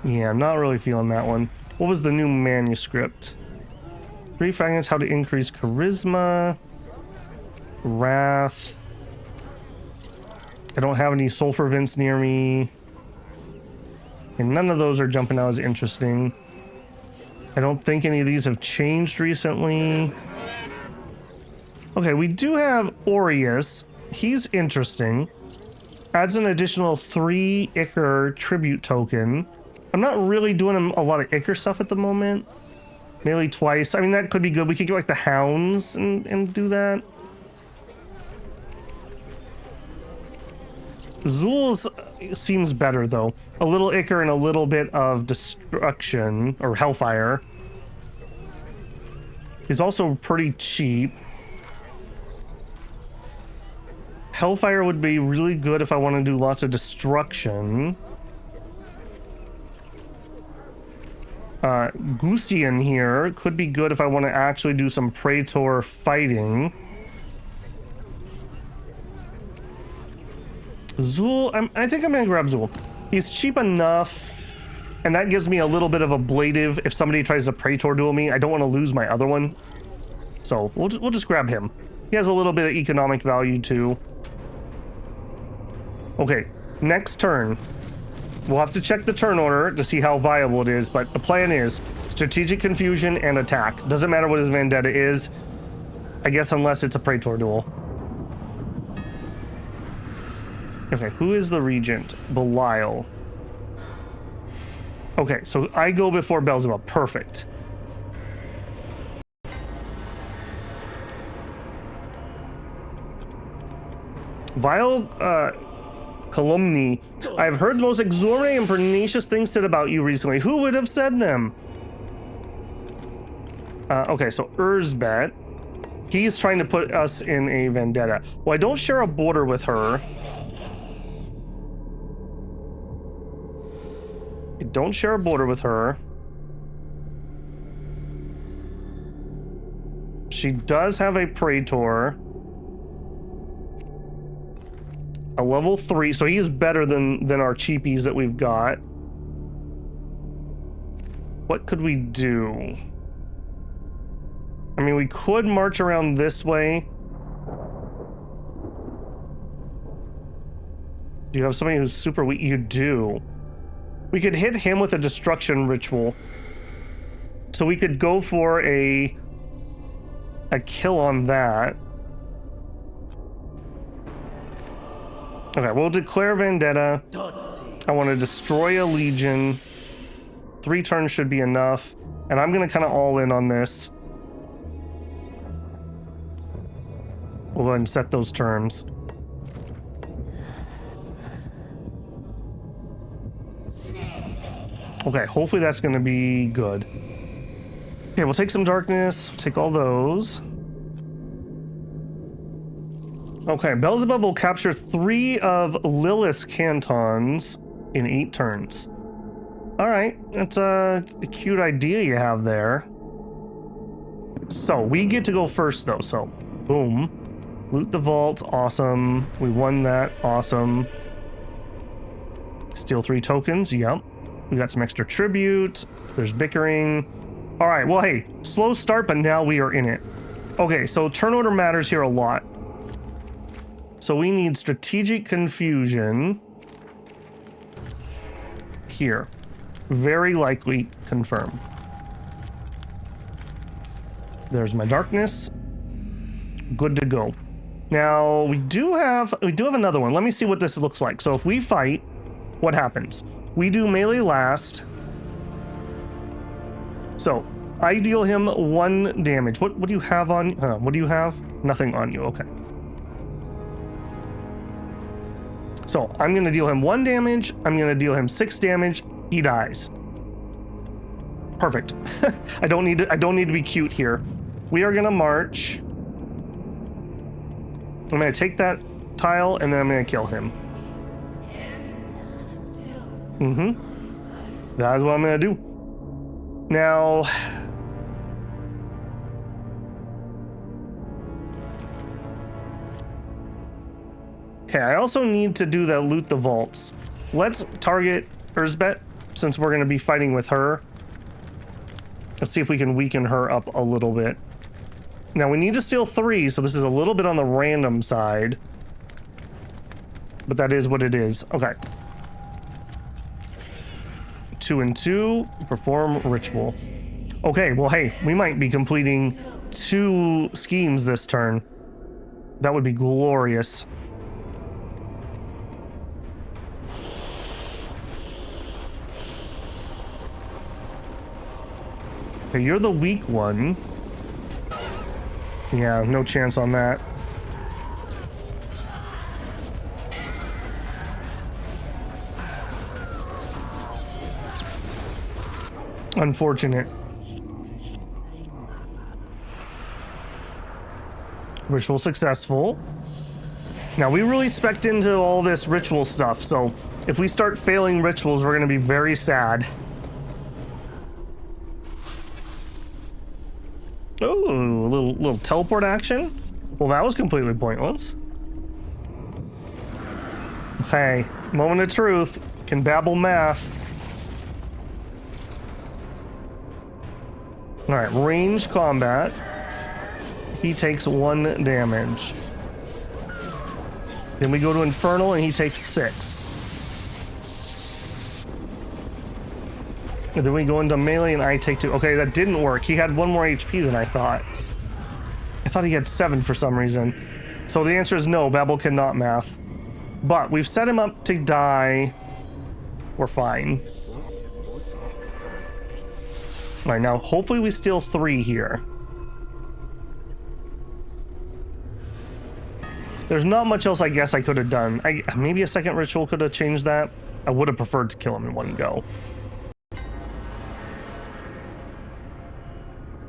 Yeah, I'm not really feeling that one. What was the new manuscript? 3 fragments, how to increase charisma. Wrath. I don't have any sulfur vents near me. And none of those are jumping out as interesting. I don't think any of these have changed recently. Okay, we do have Aureus. He's interesting. Adds an additional 3 Ichor tribute token. I'm not really doing a lot of Ichor stuff at the moment. Maybe twice. I mean, that could be good. We could get like the Hounds and do that. Zul's seems better though. A little Ichor and a little bit of destruction or hellfire. He's also pretty cheap. Hellfire would be really good if I want to do lots of destruction. Gusian here could be good if I want to actually do some Praetor fighting. Zul, I think I'm gonna grab Zul. He's cheap enough, and that gives me a little bit of ablative if somebody tries to Praetor duel me. I don't want to lose my other one, so we'll just grab him. He has a little bit of economic value too. Okay, next turn. We'll have to check the turn order to see how viable it is, but the plan is strategic confusion and attack. Doesn't matter what his vendetta is, I guess, unless it's a Praetor duel. Okay, who is the regent? Belial. Okay, so I go before Beelzebub. Perfect. Vile calumny. I've heard the most exorbitant and pernicious things said about you recently. Who would have said them? Okay, so Urzbet. He's trying to put us in a vendetta. Well, I don't share a border with her. I don't share a border with her. She does have a Praetor. A level 3, so he's better than our cheapies that we've got. What could we do? I mean, we could march around this way. Do you have somebody who's super weak? You do. We could hit him with a destruction ritual. So we could go for a kill on that. Okay, we'll declare vendetta. I want to destroy a legion. 3 turns should be enough. And I'm going to kind of all in on this. We'll go ahead and set those terms. Okay, hopefully that's going to be good. Okay, we'll take some darkness. Take all those. Okay, Beelzebub will capture 3 of Lilith's cantons in 8 turns. Alright, that's a cute idea you have there. So we get to go first though, so boom. Loot the vault, awesome. We won that, awesome. Steal 3 tokens, yep. We got some extra tribute. There's bickering. All right, well, hey, slow start, but now we are in it. Okay, so turn order matters here a lot. So we need strategic confusion here. Very likely confirm. There's my darkness. Good to go. Now we do have another one. Let me see what this looks like. So if we fight, what happens? We do melee last. So I deal him 1 damage. What do you have on? What do you have? Nothing on you. Okay. So I'm gonna deal him 1 damage. I'm gonna deal him 6 damage. He dies. Perfect. I don't need to be cute here. We are gonna march. I'm gonna take that tile and then I'm gonna kill him. That's what I'm gonna do. Now, okay, I also need to do that loot the vaults. Let's target Urzbet since we're gonna be fighting with her. Let's see if we can weaken her up a little bit. Now we need to steal 3, so this is a little bit on the random side. But that is what it is. Okay. 2 and 2, perform ritual. Okay, well, hey, we might be completing 2 schemes this turn. That would be glorious. Okay, you're the weak one. Yeah, no chance on that. Unfortunate. Ritual successful. Now we really spec'd into all this ritual stuff, so if we start failing rituals, we're gonna be very sad. Oh, a little teleport action? Well, that was completely pointless. Okay, moment of truth. Can babble math. Alright, range combat. He takes 1 damage. Then we go to Infernal and he takes 6. And then we go into melee and I take 2. Okay, that didn't work. He had 1 more HP than I thought. I thought he had 7 for some reason. So the answer is no, Babel cannot math. But we've set him up to die. We're fine. Alright, now hopefully we steal 3 here. There's not much else I guess I could have done. Maybe a second ritual could have changed that. I would have preferred to kill him in 1 go.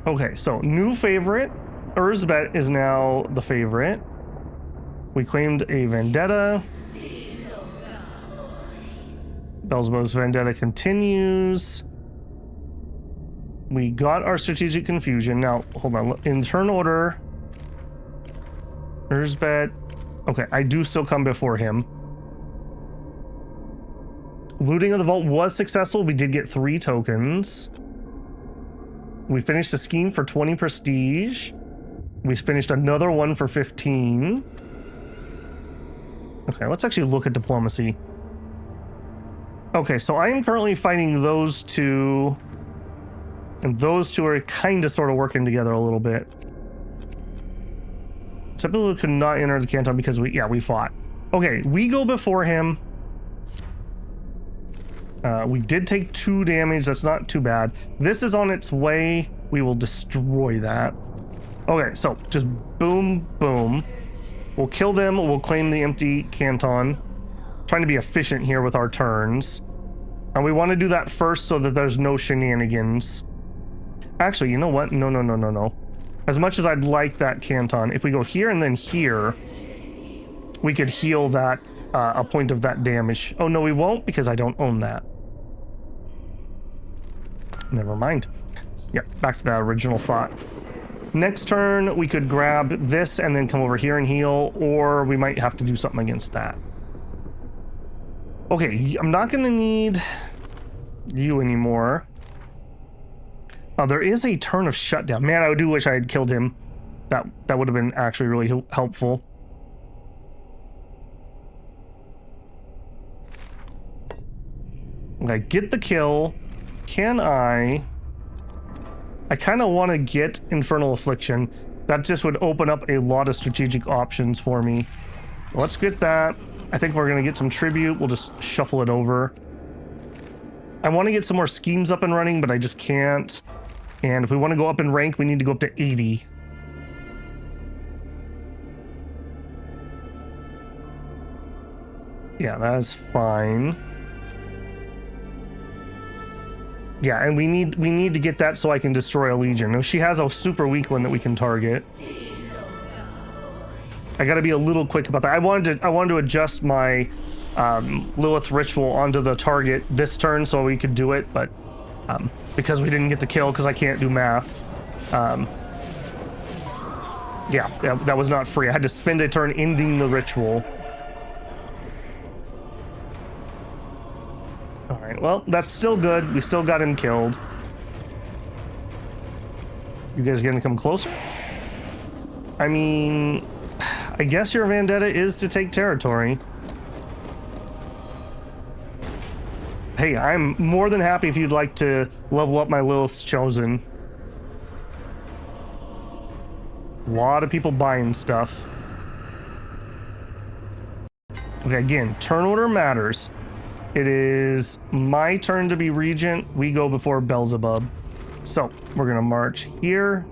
Okay, so new favorite. Urzbet is now the favorite. We claimed a vendetta. Beelzebub's vendetta continues. We got our strategic confusion. Now, hold on. In turn order, Urzbet. Okay, I do still come before him. Looting of the vault was successful. We did get 3 tokens. We finished a scheme for 20 prestige. We finished another one for 15. Okay, let's actually look at diplomacy. Okay, so I am currently fighting those 2. And those 2 are kind of sort of working together a little bit. Typically could not enter the canton because we fought. Okay, we go before him. We did take 2 damage. That's not too bad. This is on its way. We will destroy that. Okay, so just boom, boom. We'll kill them. We'll claim the empty canton. Trying to be efficient here with our turns. And we want to do that first so that there's no shenanigans. Actually, you know what? No. As much as I'd like that canton, if we go here and then here, we could heal that, a point of that damage. Oh, no, we won't because I don't own that. Never mind. Yeah, back to that original thought. Next turn, we could grab this and then come over here and heal, or we might have to do something against that. Okay, I'm not going to need you anymore. Oh, there is a turn of shutdown. Man, I do wish I had killed him. That would have been actually really helpful. Okay, get the kill. Can I kind of want to get Infernal Affliction. That just would open up a lot of strategic options for me. Let's get that. I think we're going to get some tribute. We'll just shuffle it over. I want to get some more schemes up and running, but I just can't. And if we want to go up in rank, we need to go up to 80. Yeah, that is fine. Yeah, and we need to get that so I can destroy a legion. She has a super weak one that we can target. I got to be a little quick about that. I wanted to adjust my Lilith ritual onto the target this turn so we could do it, but because we didn't get the kill because I can't do math. Yeah, that was not free. I had to spend a turn ending the ritual. Well, that's still good. We still got him killed. You guys gonna come closer? I mean, I guess your vendetta is to take territory. Hey, I'm more than happy if you'd like to level up my Lilith's Chosen. A lot of people buying stuff. Okay, again, turn order matters. It is my turn to be regent. We go before Beelzebub. So we're going to march here,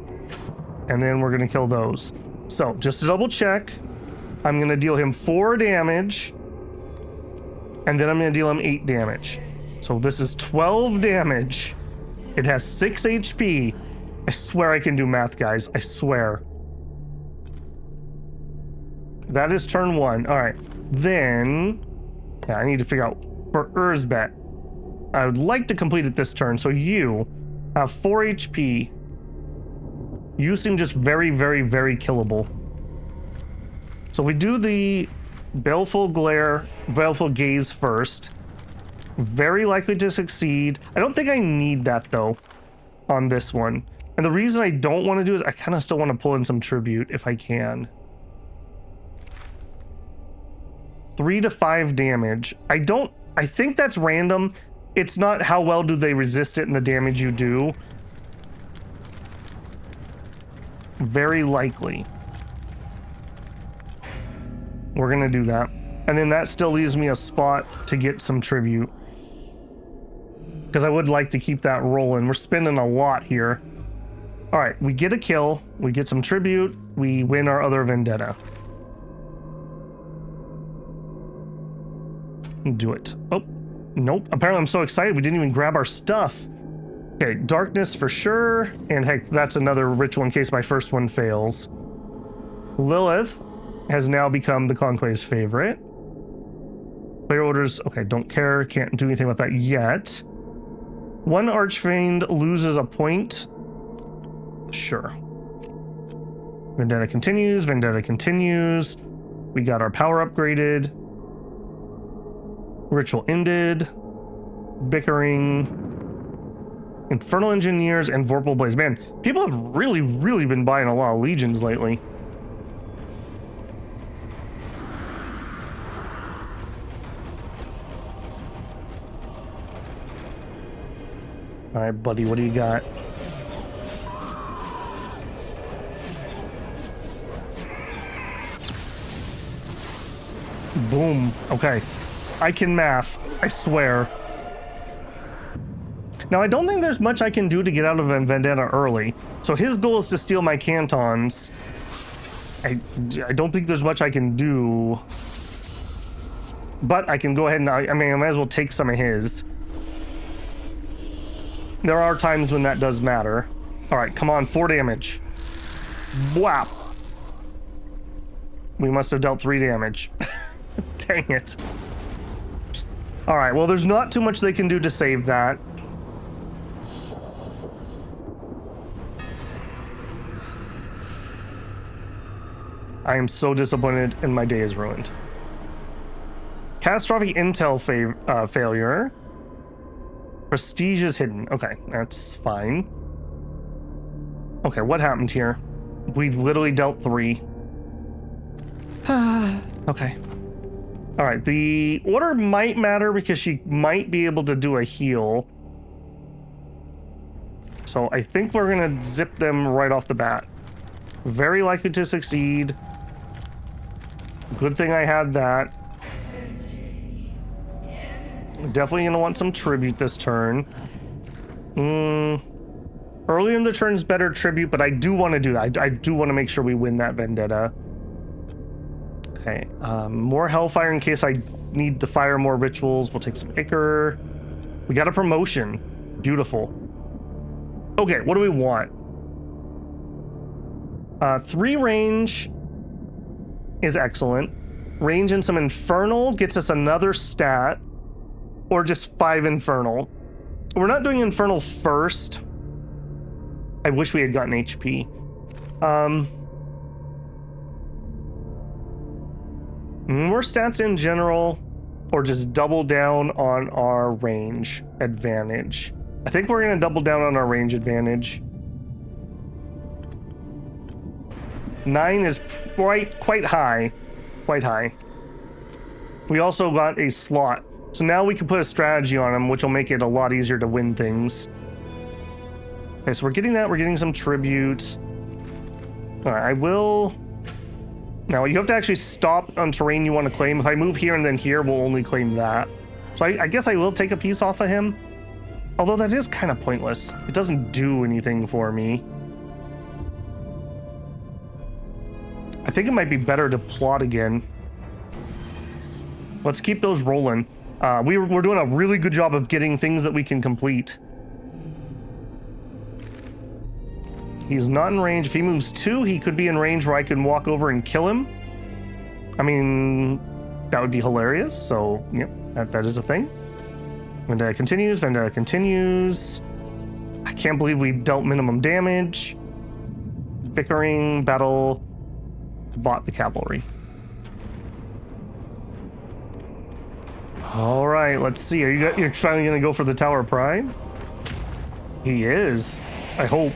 and then we're going to kill those. So just to double check, I'm going to deal him 4 damage, and then I'm going to deal him 8 damage. So this is 12 damage. It has 6 HP. I swear I can do math, guys. I swear. That is turn 1. All right. Then I need to figure out for Urzbet. I would like to complete it this turn. So you have 4 HP. You seem just very, very, very killable. So we do the Baleful Glare, Baleful Gaze first. Very likely to succeed. I don't think I need that though on this one. And the reason I don't want to do it is I kind of still want to pull in some tribute if I can. 3 to 5 damage. I think that's random. It's not how well do they resist it and the damage you do. Very likely. We're gonna do that. And then that still leaves me a spot to get some tribute. Because I would like to keep that rolling. We're spending a lot here. Alright, we get a kill. We get some tribute. We win our other vendetta. Do it. Oh, nope. Apparently I'm so excited we didn't even grab our stuff. Okay, darkness for sure. And heck, that's another ritual in case my first one fails. Lilith has now become the Conclave's favorite. Player orders, okay, don't care. Can't do anything about that yet. One Archfiend loses a point. Sure. Vendetta continues. Vendetta continues. We got our power upgraded. Ritual ended. Bickering. Infernal Engineers and Vorpal Blaze. Man, people have really, really been buying a lot of legions lately. All right, buddy, what do you got? Boom. Okay. I can math. I swear. Now, I don't think there's much I can do to get out of a vendetta early. So his goal is to steal my cantons. I don't think there's much I can do. But I can go ahead and... I mean, I might as well take some of his. There are times when that does matter. Alright, come on. 4 damage. Wow. We must have dealt 3 damage. Dang it. Alright, well, there's not too much they can do to save that. I am so disappointed and my day is ruined. Catastrophic intel failure. Prestige is hidden. Okay, that's fine. Okay, what happened here? We literally dealt 3. Okay. All right, the order might matter because she might be able to do a heal. So I think we're gonna zip them right off the bat. Very likely to succeed. Good thing I had that. Definitely gonna want some tribute this turn. Early in the turn is better tribute, but I do want to do that. I do want to make sure we win that vendetta. Okay, more hellfire in case I need to fire more rituals. We'll take some ichor. We got a promotion. Beautiful. Okay, what do we want? 3 range is excellent. Range and some infernal gets us another stat, or just 5 infernal. We're not doing infernal first. I wish we had gotten HP. More stats in general, or just double down on our range advantage. I think we're gonna double down on our range advantage. 9 is quite high. Quite high. We also got a slot. So now we can put a strategy on him, which will make it a lot easier to win things. Okay, so we're getting that. We're getting some tribute. All right, I will... Now, you have to actually stop on terrain you want to claim. If I move here and then here, we'll only claim that. So I guess I will take a piece off of him. Although that is kind of pointless. It doesn't do anything for me. I think it might be better to plot again. Let's keep those rolling. We're doing a really good job of getting things that we can complete. He's not in range. If he moves 2, he could be in range where I can walk over and kill him. I mean, that would be hilarious. So, yep, that is a thing. Vendetta continues. Vendetta continues. I can't believe we dealt minimum damage. Bickering, battle, bought the cavalry. All right, let's see. You're finally gonna go for the Tower of Pride? He is. I hope.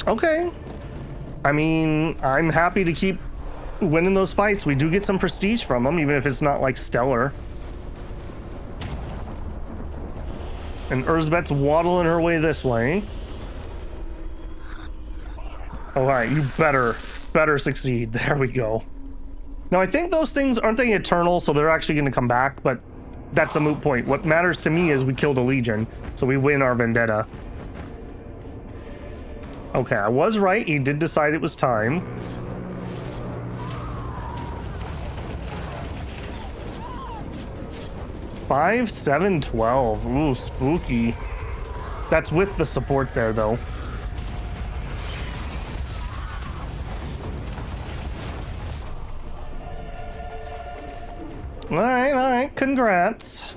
Okay. I mean, I'm happy to keep winning those fights. We do get some prestige from them, even if it's not like stellar. And Erzbet's waddling her way this way. All right, you better succeed. There we go. Now, I think those things, aren't they eternal? So they're actually going to come back, but that's a moot point. What matters to me is we killed a legion, so we win our vendetta. Okay, I was right. He did decide it was time. Five, 7, 12. Ooh, spooky. That's with the support there, though. All right. Congrats.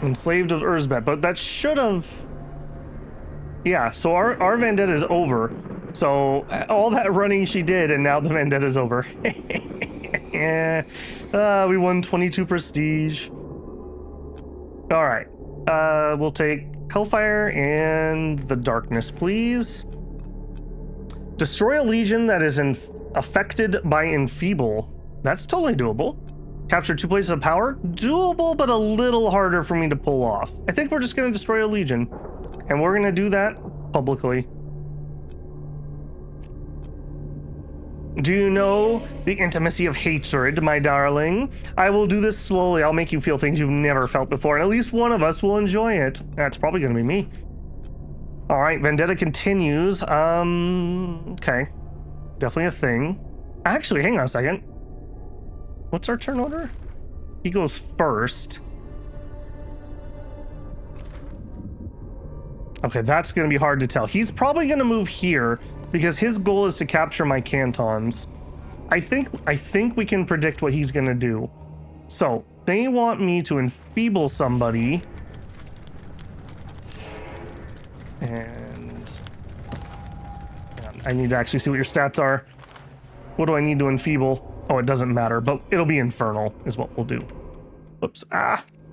Enslaved of Erzbet, but that should have... Yeah, so our vendetta is over. So all that running she did, and now the vendetta is over. We won 22 prestige. All right, we'll take Hellfire and the Darkness, please. Destroy a legion that is affected by Enfeeble. That's totally doable. Capture 2 places of power. Doable, but a little harder for me to pull off. I think we're just going to destroy a legion. And we're going to do that publicly. Do you know the intimacy of hatred, my darling? I will do this slowly. I'll make you feel things you've never felt before, and at least one of us will enjoy it. That's probably going to be me. All right, Vendetta continues. Okay. Definitely a thing. Actually, hang on a second. What's our turn order? He goes first. Okay, that's going to be hard to tell. He's probably going to move here because his goal is to capture my cantons. I think we can predict what he's gonna do. So they want me to enfeeble somebody. And I need to actually see what your stats are. What do I need to enfeeble? Oh, it doesn't matter, but it'll be infernal is what we'll do. Oops.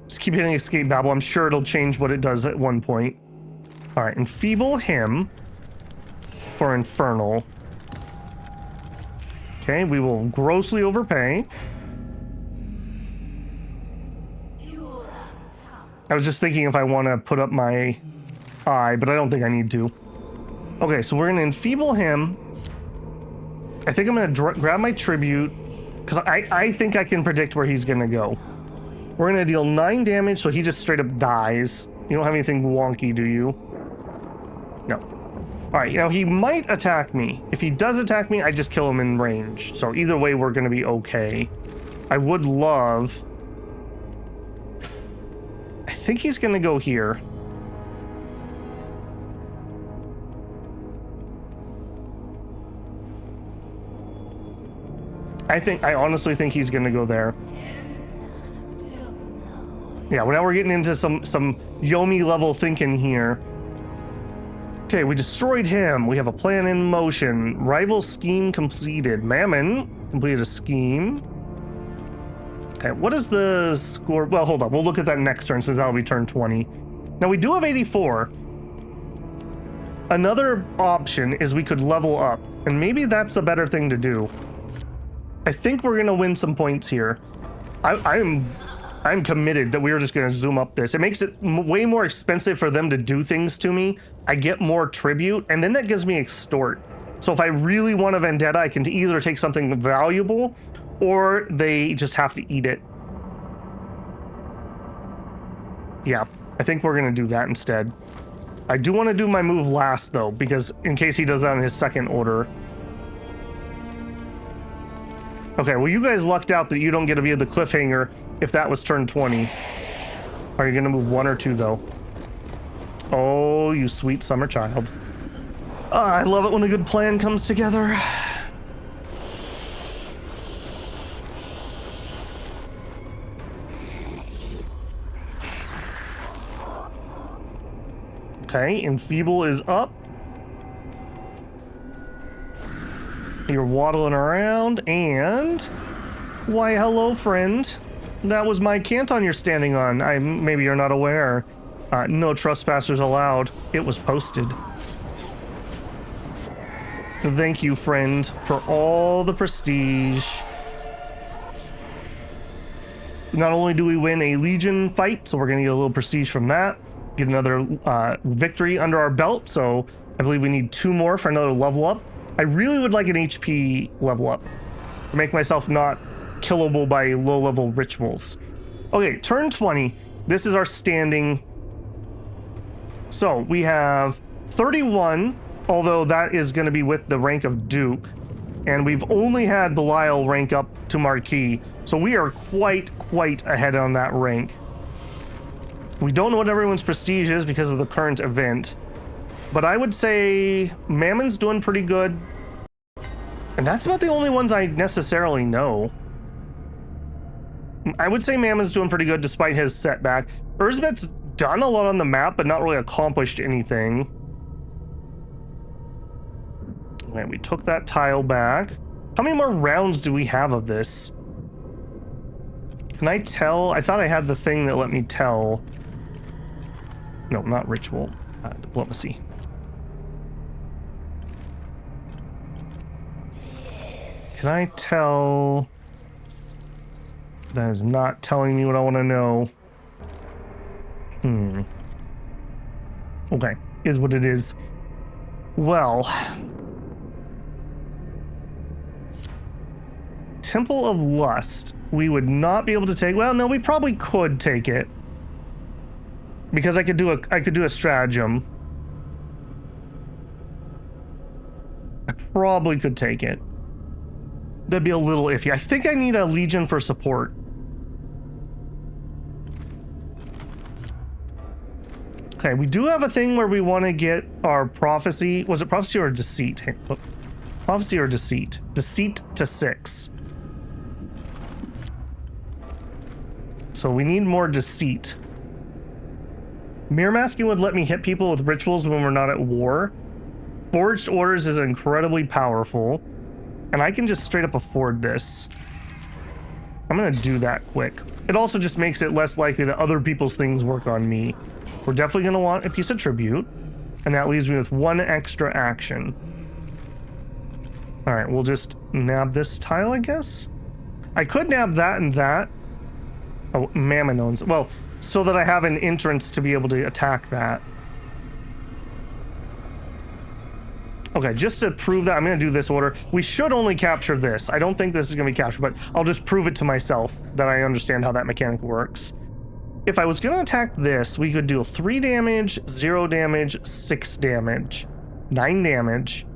Just keep hitting escape babble. I'm sure it'll change what it does at one point. All right, enfeeble him for infernal. Okay, we will grossly overpay. I was just thinking if I want to put up my eye, but I don't think I need to. Okay, so we're going to enfeeble him. I think I'm going to grab my tribute, because I think I can predict where he's going to go. We're going to deal 9 damage, so he just straight up dies. You don't have anything wonky, do you? No. Alright, now he might attack me. If he does attack me, I just kill him in range. So either way, we're going to be okay. I would love... I think he's going to go here. I honestly think he's gonna go there. Yeah, well, now we're getting into some Yomi level thinking here. Okay, we destroyed him. We have a plan in motion. Rival scheme completed. Mammon completed a scheme. Okay, what is the score? Well, hold on. We'll look at that next turn since that'll be turn 20. Now we do have 84. Another option is we could level up, and maybe that's a better thing to do. I think we're gonna win some points here. I'm committed that we're just gonna zoom up this. It makes it way more expensive for them to do things to me. I get more tribute, and then that gives me extort. So if I really want a vendetta, I can either take something valuable, or they just have to eat it. Yeah, I think we're gonna do that instead. I do want to do my move last though, because in case he does that in his second order. Okay, well, you guys lucked out that you don't get to be the cliffhanger if that was turn 20. Are you going to move 1 or 2, though? Oh, you sweet summer child. I love it when a good plan comes together. Okay, enfeeble is up. You're waddling around, and... Why, hello, friend. That was my canton you're standing on. Maybe you're not aware. No trespassers allowed. It was posted. Thank you, friend, for all the prestige. Not only do we win a Legion fight, so we're going to get a little prestige from that. Get another victory under our belt, so I believe we need 2 more for another level up. I really would like an HP level up to make myself not killable by low-level rituals. Okay, turn 20. This is our standing. So we have 31, although that is going to be with the rank of Duke. And we've only had Belial rank up to Marquis. So we are quite ahead on that rank. We don't know what everyone's prestige is because of the current event. But I would say Mammon's doing pretty good. And that's about the only ones I necessarily know. I would say Mammon's doing pretty good despite his setback. Erzbet's done a lot on the map, but not really accomplished anything. Right, we took that tile back. How many more rounds do we have of this? Can I tell? I thought I had the thing that let me tell. No, not ritual. Diplomacy. Can I tell? That is not telling me what I want to know. Okay, is what it is. Well, Temple of Lust, we would not be able to take. Well, no, we probably could take it because I could do a stratagem. I probably could take it. That'd be a little iffy. I think I need a Legion for support. Okay, we do have a thing where we want to get our prophecy. Was it prophecy or deceit? Prophecy or deceit? Deceit to 6. So we need more deceit. Mirror masking would let me hit people with rituals when we're not at war. Forged orders is incredibly powerful. And I can just straight up afford this. I'm gonna do that quick. It also just makes it less likely that other people's things work on me. We're definitely gonna want a piece of tribute. And that leaves me with 1 extra action. All right, we'll just nab this tile, I guess. I could nab that and that. Oh, Mammon owns. Well, so that I have an entrance to be able to attack that. Okay, just to prove that, I'm going to do this order. We should only capture this. I don't think this is going to be captured, but I'll just prove it to myself that I understand how that mechanic works. If I was going to attack this, we could do 3 damage, 0 damage, 6 damage, 9 damage.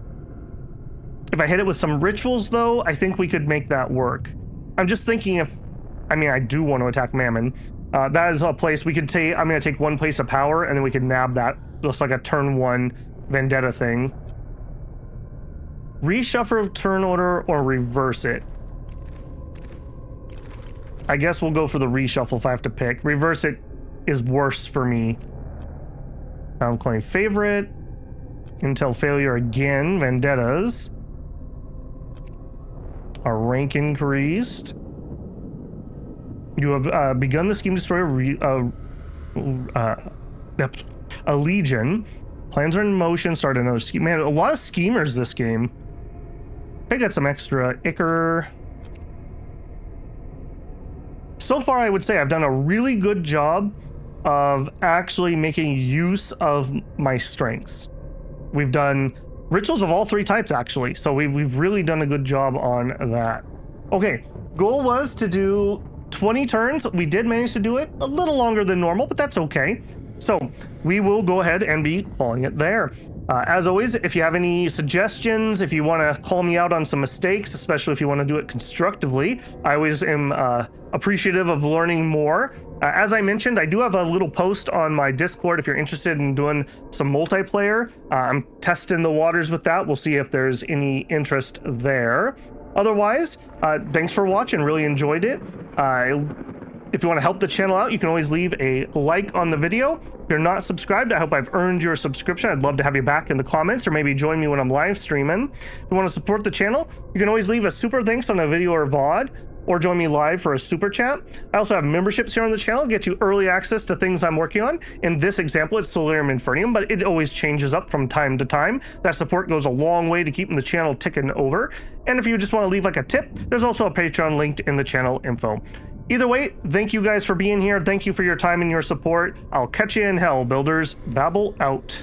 If I hit it with some rituals, though, I think we could make that work. I'm just thinking if... I mean, I do want to attack Mammon. That is a place we could take... I'm going to take 1 place of power, and then we can nab that. Just like a turn 1 vendetta thing. Reshuffle turn order or reverse it. I guess we'll go for the reshuffle if I have to pick. Reverse it is worse for me. I'm calling favorite. Intel failure again. Vendettas. Our rank increased. You have begun the scheme to destroy a legion. Plans are in motion. Start another scheme. Man, a lot of schemers this game. I got some extra ichor. So far, I would say I've done a really good job of actually making use of my strengths. We've done rituals of all 3 types, actually. So we've really done a good job on that. Okay, goal was to do 20 turns. We did manage to do it a little longer than normal, but that's okay. So we will go ahead and be calling it there. As always, if you have any suggestions, if you want to call me out on some mistakes, especially if you want to do it constructively, I always am appreciative of learning more. As I mentioned, I do have a little post on my Discord if you're interested in doing some multiplayer. I'm testing the waters with that. We'll see if there's any interest there. Otherwise, thanks for watching. Really enjoyed it. If you want to help the channel out, you can always leave a like on the video. If you're not subscribed, I hope I've earned your subscription. I'd love to have you back in the comments, or maybe join me when I'm live streaming. If you want to support the channel, you can always leave a super thanks on a video or VOD, or join me live for a super chat. I also have memberships here on the channel, get you early access to things I'm working on. In this example, it's Solium Infernum, but it always changes up from time to time. That support goes a long way to keeping the channel ticking over. And if you just want to leave like a tip, there's also a Patreon linked in the channel info. Either way, thank you guys for being here. Thank you for your time and your support. I'll catch you in hell, builders. Babble out.